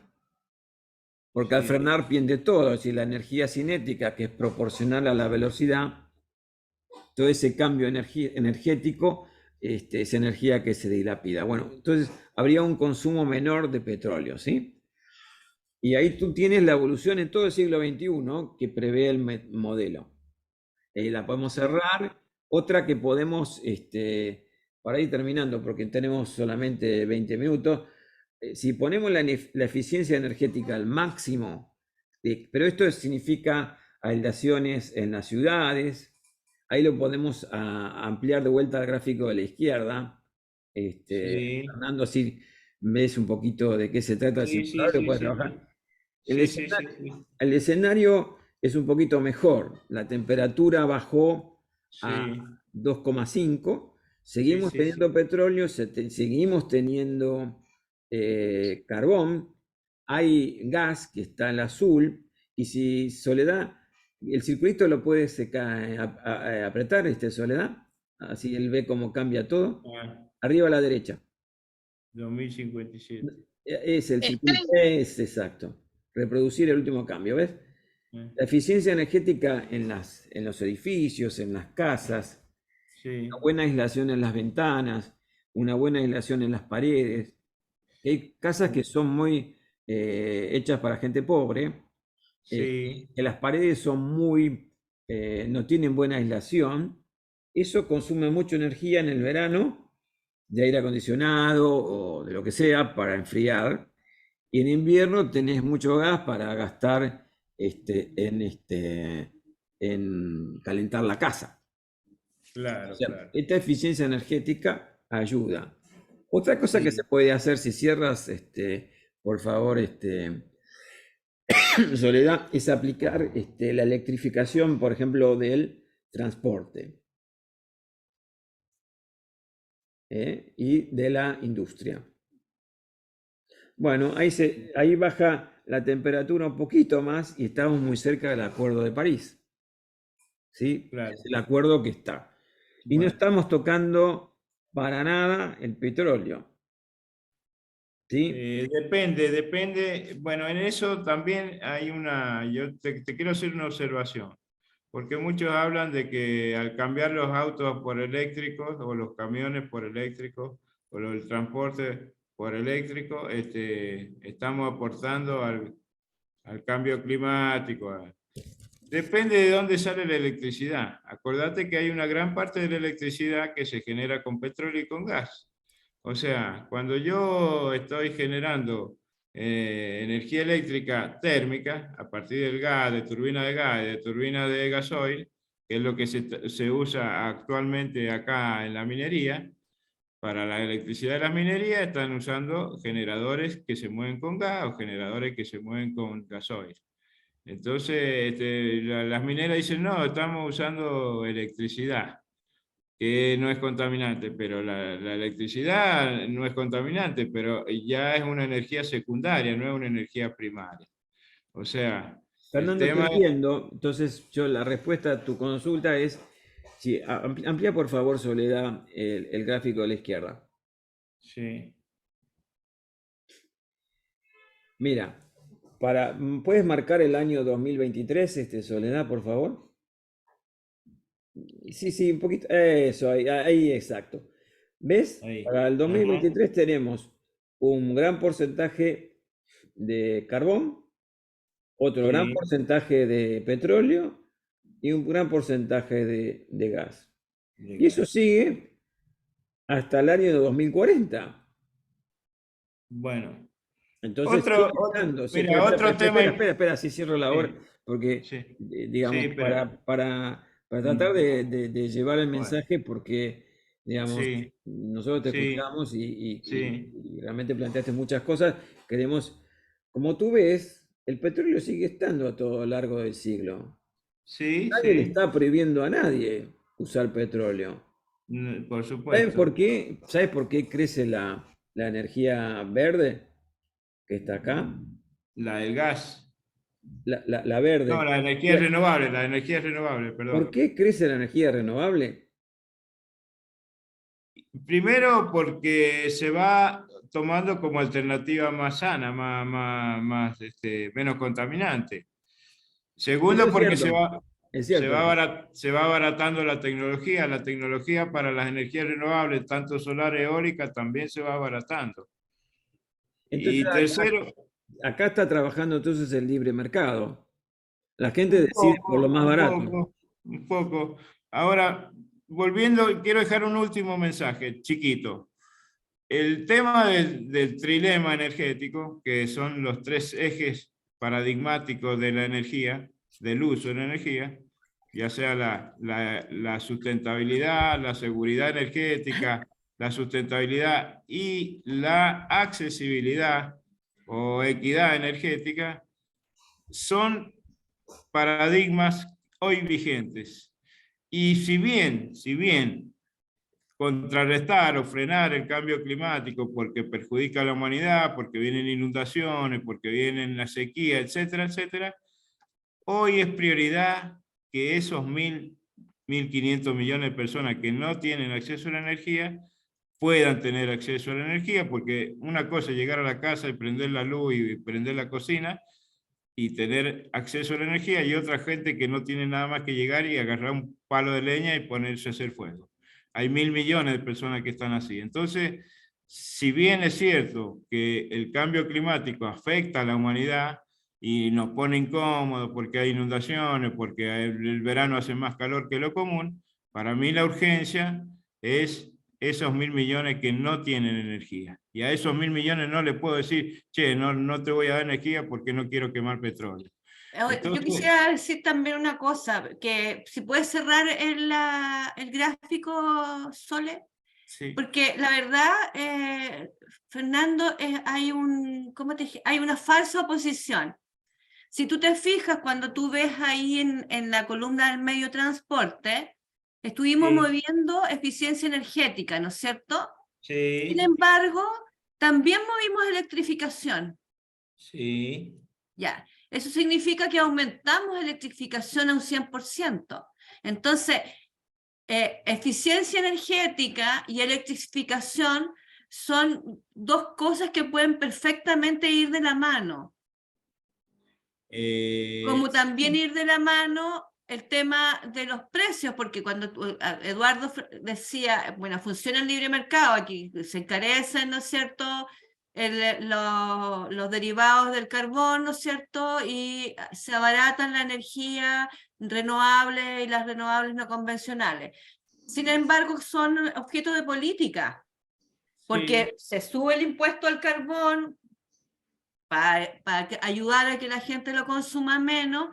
porque al Sí, frenar pierde todo, es decir, la energía cinética, que es proporcional a la velocidad, todo ese cambio energético es energía que se dilapida. Bueno, entonces habría un consumo menor de petróleo, ¿sí? Y ahí tú tienes la evolución en todo el siglo XXI que prevé el modelo. La podemos sí, cerrar. Otra que podemos, para ir terminando, porque tenemos solamente 20 minutos, si ponemos la eficiencia energética al máximo, pero esto significa aislaciones en las ciudades, ahí lo podemos ampliar de vuelta al gráfico de la izquierda. sí, Fernando, así ves un poquito de qué se trata el sí, sí, simulador, lo sí, puedes sí, trabajar. El sí, sí, sí, escenario, sí, el escenario es un poquito mejor. La temperatura bajó a sí, 2,5. sí, Seguimos sí, teniendo sí, petróleo, seguimos teniendo carbón. Hay gas que está en azul. Y si Soledad, el circulito lo puedes apretar, Soledad. Así él ve cómo cambia todo. ah, Arriba a la derecha. 2057. Es el Está circuito. Es exacto. Reproducir el último cambio, ¿ves? eh, La eficiencia energética en los edificios, en las casas, una Sí, buena aislación en las ventanas, una buena aislación en las paredes. Hay casas que son muy hechas para gente pobre, sí, que las paredes son muy, no tienen buena aislación. Eso consume mucha energía en el verano, de aire acondicionado o de lo que sea, para enfriar. Y en invierno tenés mucho gas para gastar en calentar la casa. O claro, sea, claro. esta eficiencia energética ayuda. Otra cosa que se Sí, puede hacer si cierras, por favor, Soledad, es aplicar la electrificación, por ejemplo, del transporte y de la industria. Bueno, ahí baja la temperatura un poquito más y estamos muy cerca del Acuerdo de París. ¿Sí? Es claro. el acuerdo que está. Y no Bueno. estamos tocando para nada el petróleo. ¿Sí? Depende. Bueno, en eso también hay yo te quiero hacer una observación, porque muchos hablan de que al cambiar los autos por eléctricos o los camiones por eléctricos o el transporte por eléctrico, estamos aportando al cambio climático. Depende de dónde sale la electricidad. Acordate que hay una gran parte de la electricidad que se genera con petróleo y con gas. O sea, cuando yo estoy generando energía eléctrica térmica a partir del gas, de turbina de gas y de turbina de gasoil, que es lo que se usa actualmente acá en la minería, para la electricidad de las minerías están usando generadores que se mueven con gas o generadores que se mueven con gasoil. Entonces, las mineras dicen, no, estamos usando electricidad, que no es contaminante, pero la electricidad no es contaminante, pero ya es una energía secundaria, no es una energía primaria. O sea, el Fernando, te tema es... entiendo. Entonces, la respuesta a tu consulta es, sí, amplía por favor, Soledad, el gráfico de la izquierda. Sí, Mira, ¿puedes marcar el año 2023, Soledad, por favor? Sí, sí, un poquito. Eso, ahí exacto. ¿Ves? ahí. Para el Ajá. 2023 tenemos un gran porcentaje de carbón, otro gran Sí. porcentaje de petróleo y un gran porcentaje de gas. Y eso sigue hasta el año 2040. Bueno, Entonces sigue estando, sí, mira, otro tema. espera, si cierro la hora, Sí, porque, sí, digamos, sí, pero. para tratar mm, de llevar el Bueno, mensaje, porque, digamos, sí, nosotros te sí, escuchamos sí, y realmente planteaste muchas cosas, queremos, como tú ves, el petróleo sigue estando a todo lo largo del siglo. sí, Nadie le sí, está prohibiendo a nadie usar petróleo. por ¿Saben por supuesto. qué? ¿Sabes por qué crece la energía verde que está acá? La del gas. La No, verde. la energía es renovable, ¿Por perdón. qué crece la energía renovable? Primero porque se va tomando como alternativa más sana, menos contaminante. Eso Segundo es porque cierto, es se cierto va eso. se va abaratando la tecnología para las energías renovables, tanto solar y eólica, también se va abaratando. Entonces, Y tercero, acá está trabajando entonces el libre mercado. La gente un decide por lo poco, más un barato. poco, un poco. Ahora, volviendo, quiero dejar un último mensaje, chiquito. El tema del trilema energético, que son los tres ejes paradigmáticos de la energía, del uso de la energía, ya sea la sustentabilidad, la seguridad energética, la sustentabilidad y la accesibilidad o equidad energética, son paradigmas hoy vigentes. Y si bien contrarrestar o frenar el cambio climático porque perjudica a la humanidad, porque vienen inundaciones, porque vienen la sequía, etcétera, etcétera, hoy es prioridad que esos 1.500 millones de personas que no tienen acceso a la energía puedan tener acceso a la energía, porque una cosa es llegar a la casa y prender la luz y prender la cocina, y tener acceso a la energía, y otra gente que no tiene nada más que llegar y agarrar un palo de leña y ponerse a hacer fuego. Hay 1.000 millones de personas que están así. Entonces, si bien es cierto que el cambio climático afecta a la humanidad y nos pone incómodos porque hay inundaciones, porque el verano hace más calor que lo común, para mí la urgencia es esos 1.000 millones que no tienen energía. Y a esos 1.000 millones no les puedo decir, che, no te voy a dar energía porque no quiero quemar petróleo. Yo Entonces, quisiera decir también una cosa, que si puedes cerrar el gráfico, Sole, sí, porque la verdad, Fernando, hay hay una falsa oposición. Si tú te fijas, cuando tú ves ahí en la columna del medio transporte, estuvimos sí, moviendo eficiencia energética, ¿no es cierto? Sin sí, embargo, también movimos electrificación. sí, Ya, eso significa que aumentamos electrificación a un 100%. Entonces, eficiencia energética y electrificación son dos cosas que pueden perfectamente ir de la mano, como también sí, ir de la mano el tema de los precios, porque cuando Eduardo decía, bueno, funciona el libre mercado, aquí se encarecen, ¿no es cierto?, los derivados del carbón, ¿no es cierto?, y se abaratan la energía renovable y las renovables no convencionales. Sin embargo, son objeto de política, sí, porque se sube el impuesto al carbón para ayudar a que la gente lo consuma menos,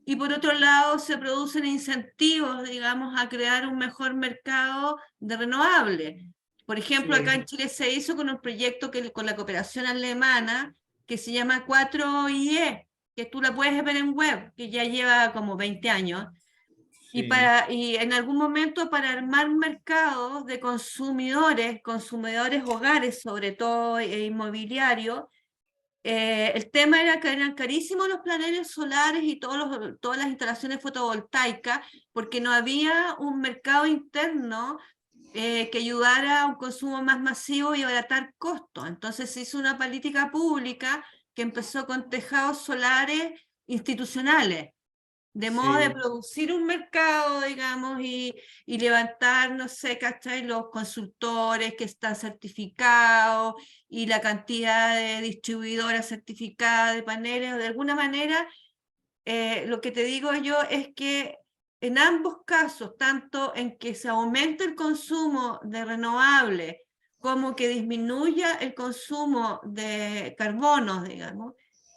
y por otro lado se producen incentivos, digamos, a crear un mejor mercado de renovables. Por ejemplo, acá en sí, Chile se hizo con un proyecto con la cooperación alemana que se llama 4IE, que tú la puedes ver en web, que ya lleva como 20 años, sí, y en algún momento para armar mercados de consumidores hogares, sobre todo inmobiliarios. El tema era que eran carísimos los paneles solares y todas las instalaciones fotovoltaicas, porque no había un mercado interno que ayudara a un consumo más masivo y abaratar costos. Entonces se hizo una política pública que empezó con tejados solares institucionales, de modo de sí, producir un mercado, digamos, y levantar, no sé, ¿cachai?, los consultores que están certificados y la cantidad de distribuidoras certificadas de paneles, de alguna manera lo que te digo yo es que en ambos casos, tanto en que se aumente el consumo de renovables como que disminuya el consumo de carbono, digamos,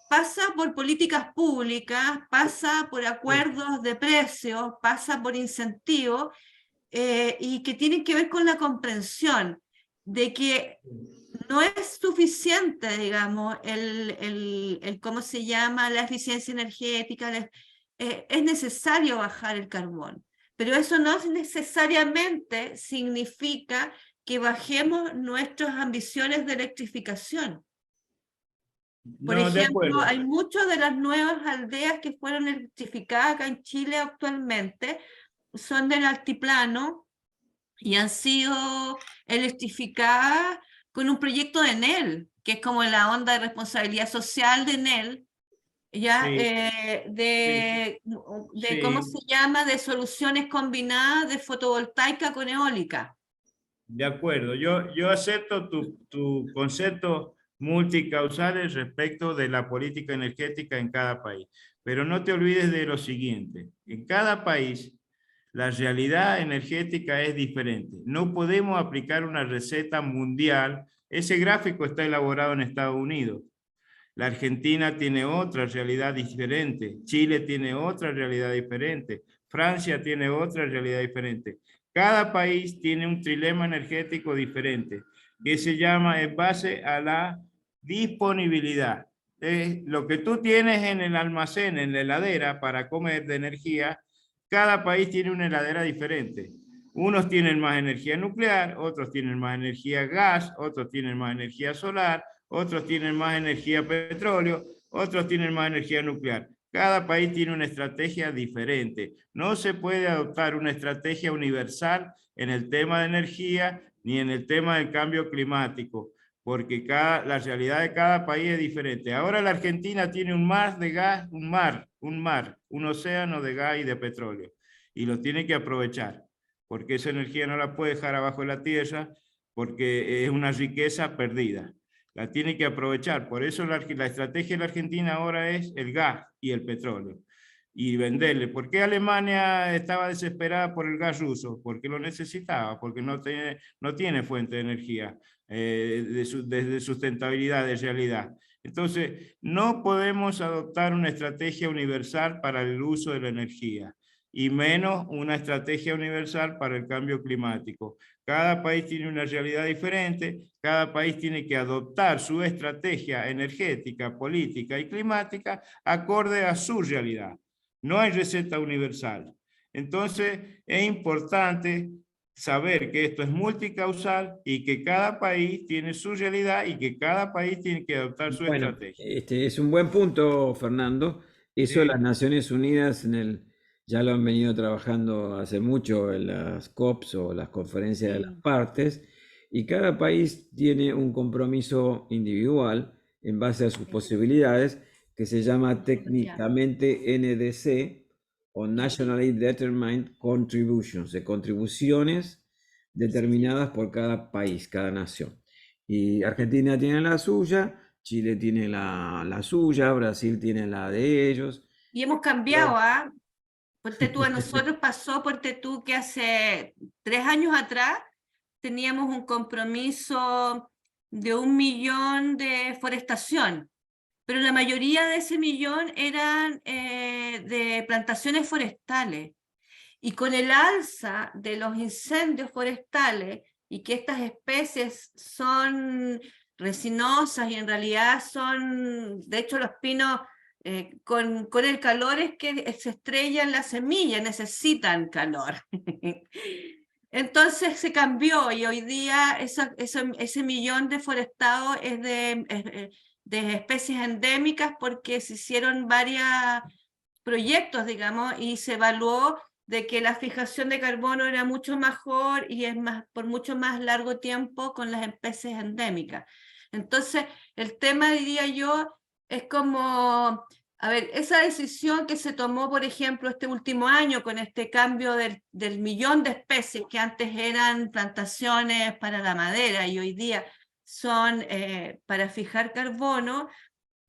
pasa por políticas públicas, pasa por acuerdos de precios, pasa por incentivos, y que tienen que ver con la comprensión de que no es suficiente, digamos, ¿cómo se llama? La eficiencia energética, es necesario bajar el carbón, pero eso no necesariamente significa que bajemos nuestras ambiciones de electrificación. Por No, de ejemplo, acuerdo. hay muchas de las nuevas aldeas que fueron electrificadas acá en Chile actualmente, son del altiplano y han sido electrificadas con un proyecto de Enel, que es como la onda de responsabilidad social de Enel, ya, Sí, de ¿cómo sí, se llama? De soluciones combinadas de fotovoltaica con eólica. de acuerdo. Yo acepto tu concepto multicausales respecto de la política energética en cada país, pero no te olvides de lo siguiente. En cada país la realidad energética es diferente. No podemos aplicar una receta mundial. Ese gráfico está elaborado en Estados Unidos. La Argentina tiene otra realidad diferente. Chile tiene otra realidad diferente. Francia tiene otra realidad diferente. Cada país tiene un trilema energético diferente que se llama en base a la disponibilidad. Lo que tú tienes en el almacén, en la heladera para comer de energía, cada país tiene una heladera diferente. Unos tienen más energía nuclear, otros tienen más energía gas, otros tienen más energía solar, otros tienen más energía petróleo, otros tienen más energía nuclear. Cada país tiene una estrategia diferente. No se puede adoptar una estrategia universal en el tema de energía ni en el tema del cambio climático, porque la realidad de cada país es diferente. Ahora la Argentina tiene un mar de gas, un océano de gas y de petróleo, y lo tiene que aprovechar, porque esa energía no la puede dejar abajo de la tierra, porque es una riqueza perdida. La tiene que aprovechar. Por eso la estrategia de la Argentina ahora es el gas y el petróleo y venderle. ¿Por qué Alemania estaba desesperada por el gas ruso? Porque lo necesitaba, porque no tiene fuente de energía de sustentabilidad, de realidad. Entonces, no podemos adoptar una estrategia universal para el uso de la energía, y menos una estrategia universal para el cambio climático. Cada país tiene una realidad diferente, cada país tiene que adoptar su estrategia energética, política y climática acorde a su realidad. No hay receta universal. Entonces, es importante saber que esto es multicausal y que cada país tiene su realidad y que cada país tiene que adoptar su Bueno, estrategia. este es un buen punto, Fernando. Eso las Sí, Naciones Unidas ya lo han venido trabajando hace mucho en las COPs o las conferencias de las Sí, partes, y cada país tiene un compromiso individual en base a sus sí, posibilidades, que se llama ya, técnicamente NDC o ya, Nationally Determined Contributions, de contribuciones determinadas por cada país, cada nación. Y Argentina tiene la suya, Chile tiene la suya, Brasil tiene la de ellos. y hemos cambiado, ¿ah? Ponte tú, a nosotros pasó, ponte tú, que hace 3 años atrás teníamos un compromiso de 1 millón de forestación, pero la mayoría de ese millón eran de plantaciones forestales. Y con el alza de los incendios forestales y que estas especies son resinosas y en realidad son, de hecho los pinos con el calor es que se estrellan las semillas, necesitan calor. Entonces se cambió y hoy día ese millón deforestado es de especies endémicas porque se hicieron varios proyectos, digamos, y se evaluó de que la fijación de carbono era mucho mejor y es más, por mucho más largo tiempo con las especies endémicas. Entonces, el tema, diría yo, es como, a ver, esa decisión que se tomó, por ejemplo, este último año con este cambio del millón de especies que antes eran plantaciones para la madera y hoy día son para fijar carbono,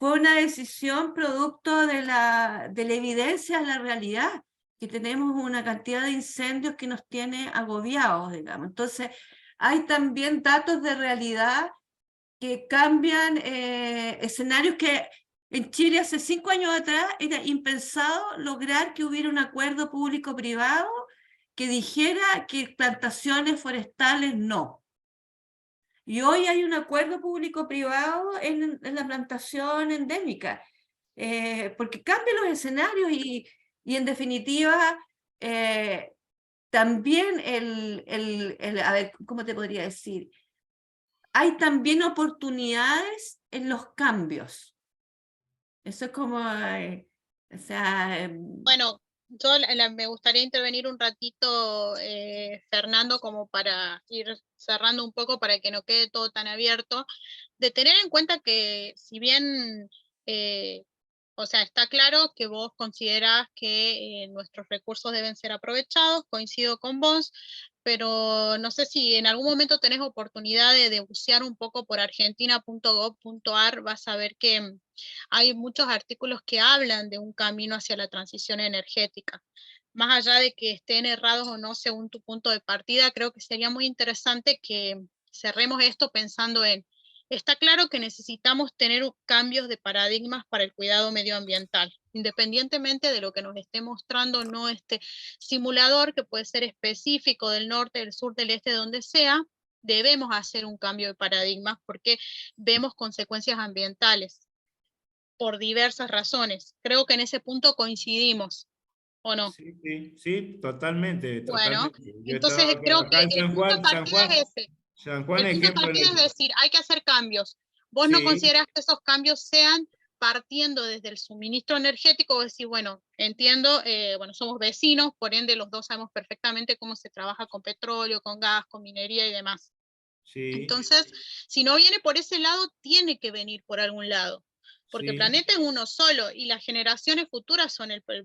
fue una decisión producto de la evidencia de la realidad, que tenemos una cantidad de incendios que nos tiene agobiados, digamos. Entonces, hay también datos de realidad que cambian escenarios que en Chile hace 5 años atrás era impensado lograr que hubiera un acuerdo público-privado que dijera que plantaciones forestales no. Y hoy hay un acuerdo público-privado en la plantación endémica, porque cambian los escenarios y en definitiva también a ver, ¿cómo te podría decir? Hay también oportunidades en los cambios. Eso es como, o sea, Bueno, yo me gustaría intervenir un ratito, Fernando, como para ir cerrando un poco para que no quede todo tan abierto, de tener en cuenta que si bien, o sea, está claro que vos considerás que nuestros recursos deben ser aprovechados, coincido con vos, pero no sé si en algún momento tenés oportunidad de bucear un poco por argentina.gov.ar, vas a ver que hay muchos artículos que hablan de un camino hacia la transición energética. Más allá de que estén errados o no según tu punto de partida, creo que sería muy interesante que cerremos esto pensando en, está claro que necesitamos tener cambios de paradigmas para el cuidado medioambiental, independientemente de lo que nos esté mostrando no este simulador, que puede ser específico del norte, del sur, del este, donde sea, debemos hacer un cambio de paradigmas porque vemos consecuencias ambientales por diversas razones. Creo que en ese punto coincidimos, ¿o no? Sí, sí, sí, totalmente, Bueno, totalmente. Yo entonces estaba creo que acá en el San punto de Juan, partida es ese. San Juan, El punto de ejemplo. partida es decir, hay que hacer cambios. Vos no Sí, considerás que esos cambios sean partiendo desde el suministro energético, o decir, bueno, entiendo, bueno, somos vecinos, por ende los dos sabemos perfectamente cómo se trabaja con petróleo, con gas, con minería y demás. sí, Entonces, si no viene por ese lado, tiene que venir por algún lado, porque el sí, planeta es uno solo y las generaciones futuras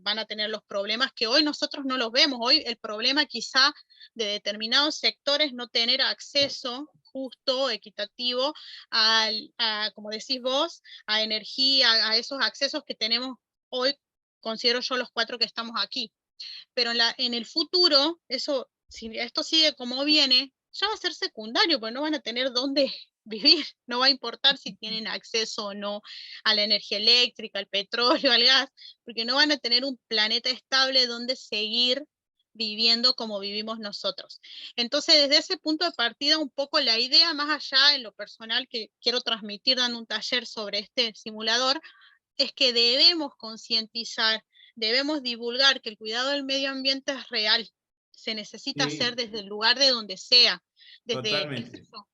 van a tener los problemas que hoy nosotros no los vemos. Hoy el problema quizá de determinados sectores no tener acceso justo, equitativo, como decís vos, a energía, a esos accesos que tenemos hoy, considero yo los 4 que estamos aquí. Pero en el futuro, eso, si esto sigue como viene, ya va a ser secundario, porque no van a tener dónde vivir, no va a importar si tienen acceso o no a la energía eléctrica, al petróleo, al gas, porque no van a tener un planeta estable donde seguir viviendo como vivimos nosotros. Entonces, desde ese punto de partida, un poco la idea más allá en lo personal que quiero transmitir dando un taller sobre este simulador, es que debemos concientizar, debemos divulgar que el cuidado del medio ambiente es real, se necesita hacer sí, desde el lugar de donde sea, desde, qué sé totalmente. yo,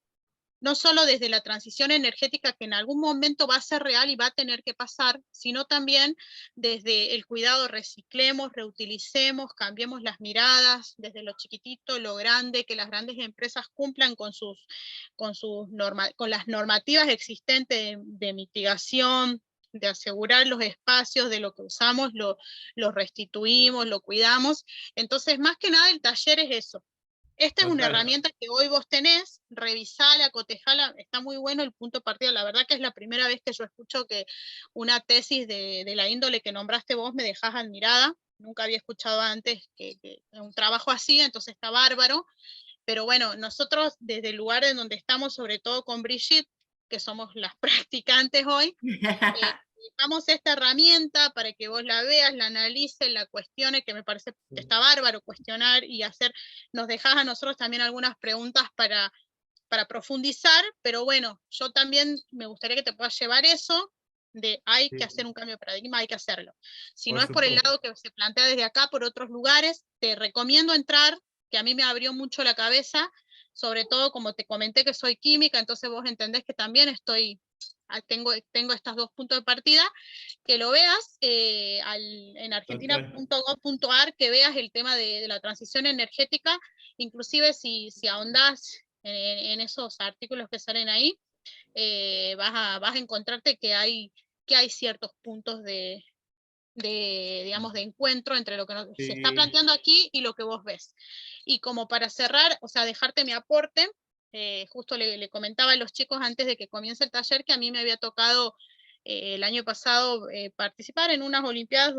no solo desde la transición energética que en algún momento va a ser real y va a tener que pasar, sino también desde el cuidado, reciclemos, reutilicemos, cambiemos las miradas, desde lo chiquitito, lo grande, que las grandes empresas cumplan con las normativas existentes de mitigación, de asegurar los espacios, de lo que usamos, lo restituimos, lo cuidamos. Entonces, más que nada el taller es eso. Esta es una Total. herramienta que hoy vos tenés, revisala, cotejala, está muy bueno el punto de partida. La verdad que es la primera vez que yo escucho que una tesis de la índole que nombraste vos me dejas admirada. Nunca había escuchado antes que un trabajo así, entonces está bárbaro. Pero bueno, nosotros desde el lugar en donde estamos, sobre todo con Brigitte, que somos las practicantes hoy, dejamos esta herramienta para que vos la veas, la analices, la cuestiones, que me parece que está bárbaro cuestionar y hacer, nos dejás a nosotros también algunas preguntas para profundizar, pero bueno, yo también me gustaría que te puedas llevar eso, de hay que hacer Sí, un cambio de paradigma, hay que hacerlo. Si por no es por el supuesto. lado que se plantea desde acá, por otros lugares, te recomiendo entrar, que a mí me abrió mucho la cabeza, sobre todo como te comenté que soy química, entonces vos entendés que también tengo estos dos puntos de partida, que lo veas en Total. argentina.gov.ar, que veas el tema de la transición energética, inclusive si ahondás en esos artículos que salen ahí, vas a encontrarte que hay ciertos puntos digamos, de encuentro entre lo que se está Sí, planteando aquí y lo que vos ves. Y como para cerrar, o sea, dejarte mi aporte, justo le comentaba a los chicos antes de que comience el taller que a mí me había tocado el año pasado participar en unas olimpiadas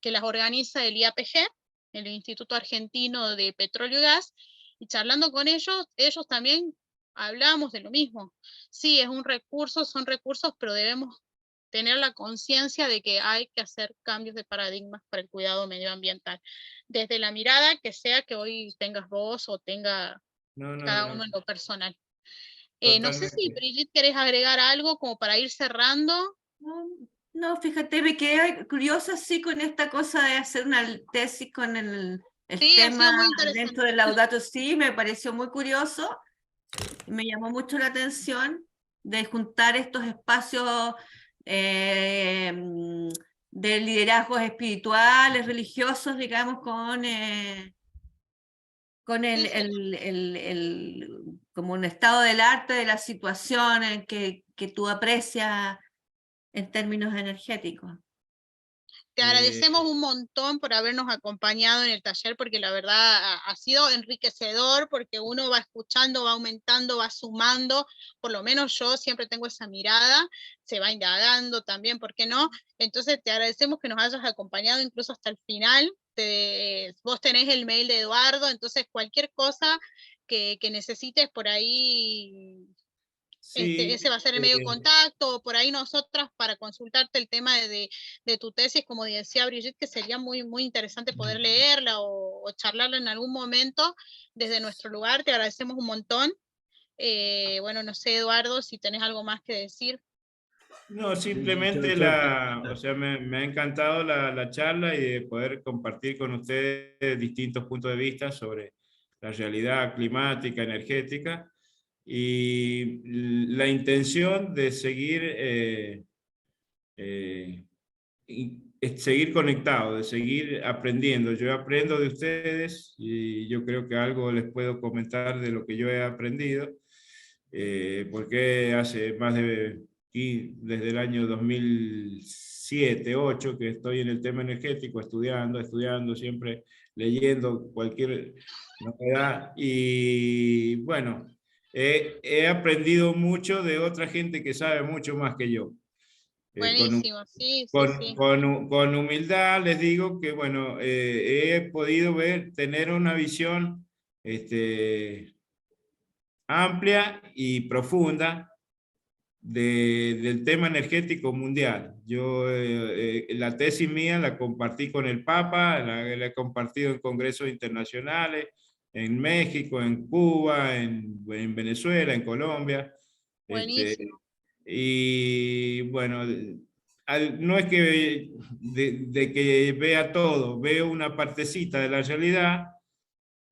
que las organiza el IAPG, el Instituto Argentino de Petróleo y Gas, y charlando con ellos, ellos también hablamos de lo mismo. Sí, es un recurso, son recursos, pero debemos tener la conciencia de que hay que hacer cambios de paradigmas para el cuidado medioambiental. Desde la mirada que sea que hoy tengas vos o tenga cada uno en lo personal. No sé si, Totalmente. Brigitte, ¿querés agregar algo como para ir cerrando? No, no, fíjate, me quedé curiosa sí con esta cosa de hacer una tesis con el Sí, ha tema sido muy interesante. dentro del Laudato Si, me pareció muy curioso, me llamó mucho la atención de juntar estos espacios de liderazgos espirituales, religiosos, digamos, con Sí, sí. como un estado del arte de la situación en que tú aprecias en términos energéticos. Te agradecemos un montón por habernos acompañado en el taller, porque la verdad ha sido enriquecedor, porque uno va escuchando, va aumentando, va sumando, por lo menos yo siempre tengo esa mirada, se va indagando también, ¿por qué no? Entonces te agradecemos que nos hayas acompañado incluso hasta el final. Vos tenés el mail de Eduardo, entonces cualquier cosa que necesites por ahí, Sí, ese va a ser el medio de contacto, o por ahí nosotras para consultarte el tema de tu tesis, como decía Brigitte, que sería muy, muy interesante poder leerla o charlarla en algún momento desde nuestro lugar. Te agradecemos un montón. Bueno, no sé, Eduardo, si tenés algo más que decir. no, Yo, simplemente yo- o sea, me ha encantado la charla y de poder compartir con ustedes distintos puntos de vista sobre la realidad climática, energética, y la intención de seguir, seguir conectado, de seguir aprendiendo. Yo aprendo de ustedes y yo creo que algo les puedo comentar de lo que yo he aprendido, porque hace más de desde el año 2007-2008 que estoy en el tema energético, estudiando, siempre leyendo cualquier novedad. Y bueno, he aprendido mucho de otra gente que sabe mucho más que yo. Buenísimo, sí, sí, sí. Con humildad les digo que, bueno, he podido tener una visión amplia y profunda del tema energético mundial. Yo la tesis mía la compartí con el Papa, la he compartido en congresos internacionales, en México, en Cuba, en Venezuela, en Colombia. Este, Buenísimo. y bueno, no es que de que vea todo, veo una partecita de la realidad,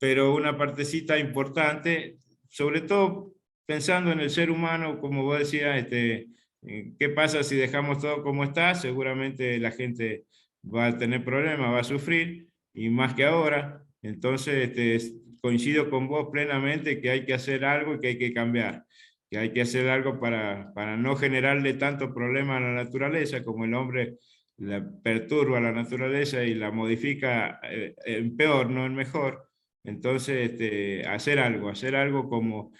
pero una partecita importante, sobre todo pensando en el ser humano, como vos decías, ¿qué pasa si dejamos todo como está? Seguramente la gente va a tener problemas, va a sufrir, y más que ahora. Entonces, coincido con vos plenamente que hay que hacer algo y que hay que cambiar, que hay que hacer algo para no generarle tanto problema a la naturaleza, como el hombre la perturba la naturaleza y la modifica en peor, no en mejor. Entonces, hacer algo como,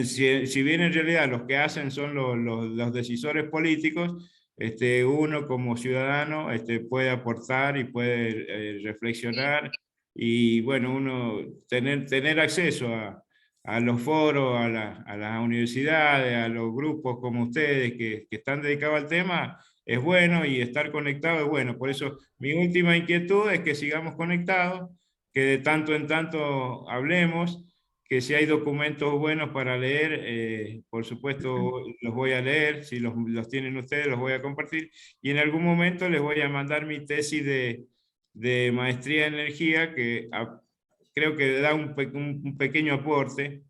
si bien en realidad los que hacen son los decisores políticos, uno como ciudadano puede aportar y puede reflexionar, y bueno, uno tener acceso a los foros, a las universidades, a los grupos como ustedes que están dedicados al tema, es bueno, y estar conectado es bueno. Por eso mi última inquietud es que sigamos conectados, que de tanto en tanto hablemos, que si hay documentos buenos para leer, por supuesto los voy a leer, si los tienen ustedes los voy a compartir, y en algún momento les voy a mandar mi tesis de maestría en energía, que creo que da un pequeño aporte,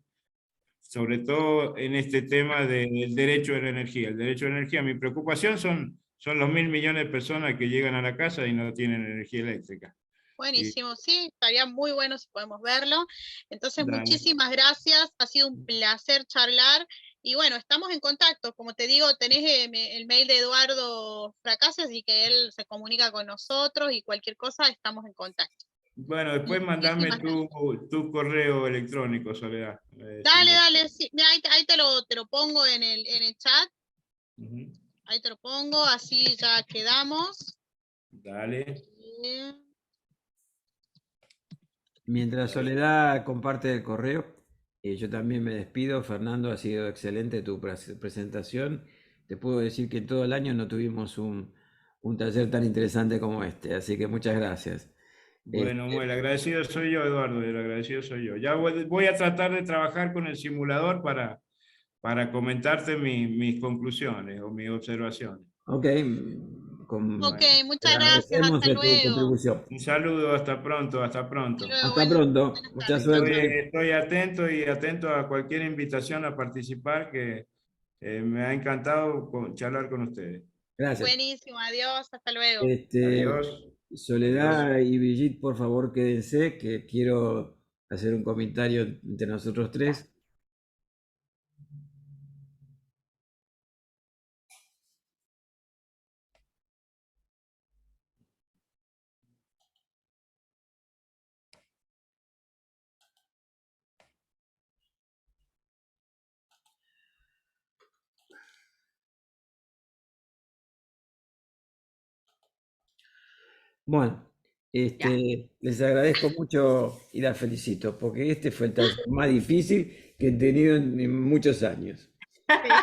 sobre todo en este tema del derecho a la energía. El derecho a la energía, mi preocupación son los 1.000 millones de personas que llegan a la casa y no tienen energía eléctrica. Y, Buenísimo, sí, estaría muy bueno si podemos verlo. Entonces, dale. muchísimas gracias, ha sido un placer charlar. Y bueno, estamos en contacto. Como te digo, tenés el mail de Eduardo Fracasio, así que él se comunica con nosotros y cualquier cosa estamos en contacto. Bueno, después mandame Muchísimas gracias. tu correo electrónico, Soledad. Si Dale, no. dale, sí, mira, ahí te lo pongo en el chat. Ujú. Ahí te lo pongo, así ya quedamos. Dale. Mientras Soledad comparte el correo, yo también me despido. Fernando, ha sido excelente tu presentación. Te puedo decir que todo el año no tuvimos un taller tan interesante como este, así que muchas gracias. Bueno, el agradecido soy yo, Eduardo, el agradecido soy yo. Ya voy a tratar de trabajar con el simulador para comentarte mis conclusiones o mis observaciones. Ok, Ok, te muchas gracias, agradecemos hasta de tu luego. contribución. Un saludo, hasta pronto, hasta pronto. Hasta luego, Hasta pronto, buenas mucha tardes. suerte. Estoy atento a cualquier invitación a participar, que me ha encantado charlar con ustedes. Gracias. Buenísimo, adiós, hasta luego. Adiós. Soledad y Brigitte, por favor, quédense, que quiero hacer un comentario entre nosotros tres. Bueno, les agradezco mucho y las felicito, porque este fue el taller más difícil que he tenido en muchos años.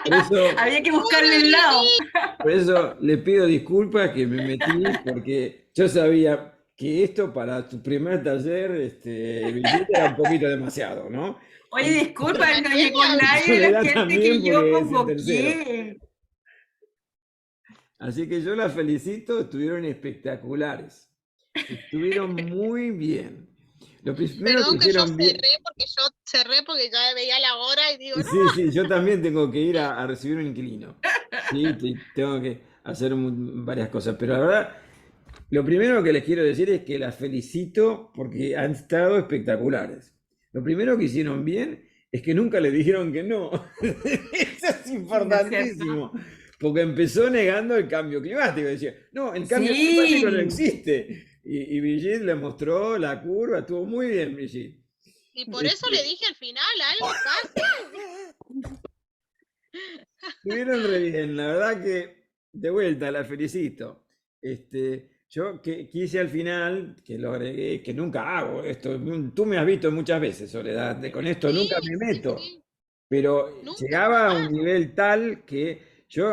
Por eso, Había que buscarle el lado. por eso le pido disculpas que me metí, porque yo sabía que esto para tu primer taller, Brigitte, era un poquito demasiado, ¿no? Oye, disculpa, no llegó Soledad nadie de la gente también, que yo porque es el tercero. convoqué. Así que yo las felicito, estuvieron espectaculares. Estuvieron muy bien. Lo primero Perdón que que yo hicieron bien. cerré porque ya veía la hora y digo, no, Sí, sí, yo también tengo que ir a recibir un inquilino. Sí, tengo que hacer varias cosas. Pero la verdad, lo primero que les quiero decir es que las felicito porque han estado espectaculares. Lo primero que hicieron bien es que nunca le dijeron que no. Eso es importantísimo. Porque empezó negando el cambio climático. Decía, no, el cambio climático no Sí. existe. Y Brigitte le mostró la curva, estuvo muy bien, Brigitte. y por eso le dije al final, algo pasa. Estuvieron re bien, la verdad que de vuelta la felicito. Yo que quise al final, que lo agregué, que nunca hago esto. Tú me has visto muchas veces, Soledad, con esto nunca me meto. Sí, Pero nunca, llegaba a un jamás. nivel tal que yo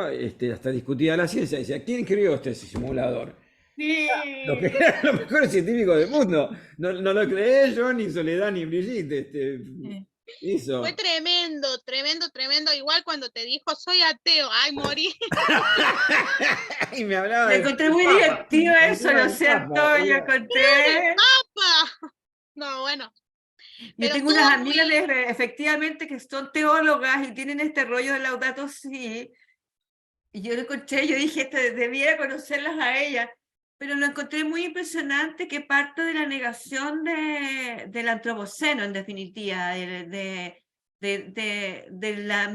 hasta discutía la ciencia, decía, ¿quién creó este simulador? Sí. Los que eran los mejores científicos del mundo. No lo creé yo, ni Soledad, ni Brigitte. Hizo. Fue tremendo, tremendo, tremendo. Igual cuando te dijo, soy ateo, ay, morí. Y me hablaba Me de encontré muy papa. divertido Me eso, hablaba ¿no de es cierto? papa. Yo encontré. ¡Papa! No, bueno. Yo Pero tengo unas estuvo amigas muy... efectivamente que son teólogas y tienen este rollo de Laudato Si. Y yo lo encontré, yo dije, debiera conocerlas a ellas, pero lo encontré muy impresionante que parte de la negación del antropoceno, en definitiva, de la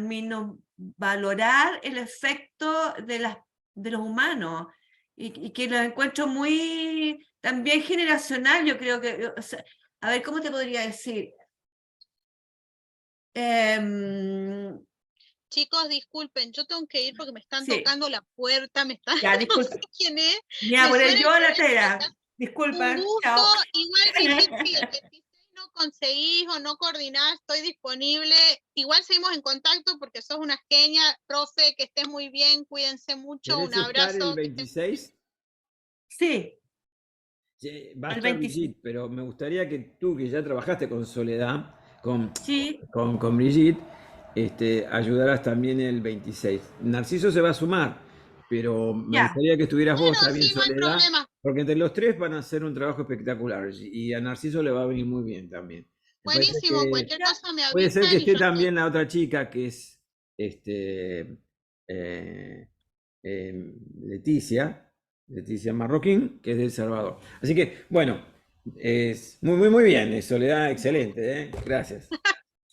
valorar el efecto de los humanos, y que lo encuentro muy también generacional, yo creo que, o sea, a ver, ¿cómo te podría decir? Chicos, disculpen, yo tengo que ir porque me están Sí. tocando la puerta, me están... Ya, no disculpa. sé quién es. Me voy a Me poner suena yo a el la teléfono tela. acá. Disculpa, Un gusto, chao. igual Brigitte, si el 26 no conseguís o no coordinás, estoy disponible. Igual seguimos en contacto porque sos una genia, profe, que estés muy bien, cuídense mucho, ¿Querés un estar el abrazo. 26? Sí, Sí, va a el estar 25. Brigitte, pero me gustaría que tú, que ya trabajaste con Soledad, con Sí, Brigitte, ayudaras también el 26. Narciso se va a sumar, pero me ya. gustaría que estuvieras vos Bueno, también, sí, no hay Soledad, problema. porque entre los tres van a hacer un trabajo espectacular y a Narciso le va a venir muy bien también. Me parece Buenísimo, que cualquier Ya. cosa me puede ser que avisan y esté yo estoy. también la otra chica que es eh, Leticia Marroquín, que es de El Salvador. Así que, bueno, es muy bien, Soledad, excelente, ¿eh? Gracias.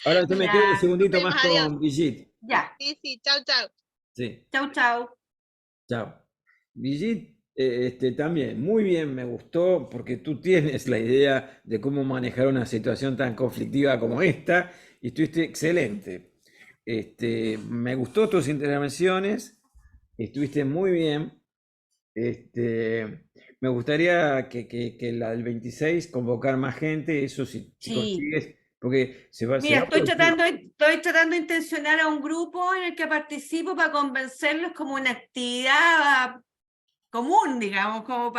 Ahora yo me quedo un Ya. segundito Nos más vemos, adiós. con Brigitte. Ya. Sí, chau, chau. Sí, Chau, chau. chao. Brigitte, también, muy bien, me gustó, porque tú tienes la idea de cómo manejar una situación tan conflictiva como esta, y estuviste excelente. Me gustó tus intervenciones. estuviste muy bien. Me gustaría que la del 26 convocar más gente, eso si Sí. consigues, porque se va Mira, a producir. estoy tratando de intencionar a un grupo en el que participo para convencerlos como una actividad común, digamos, como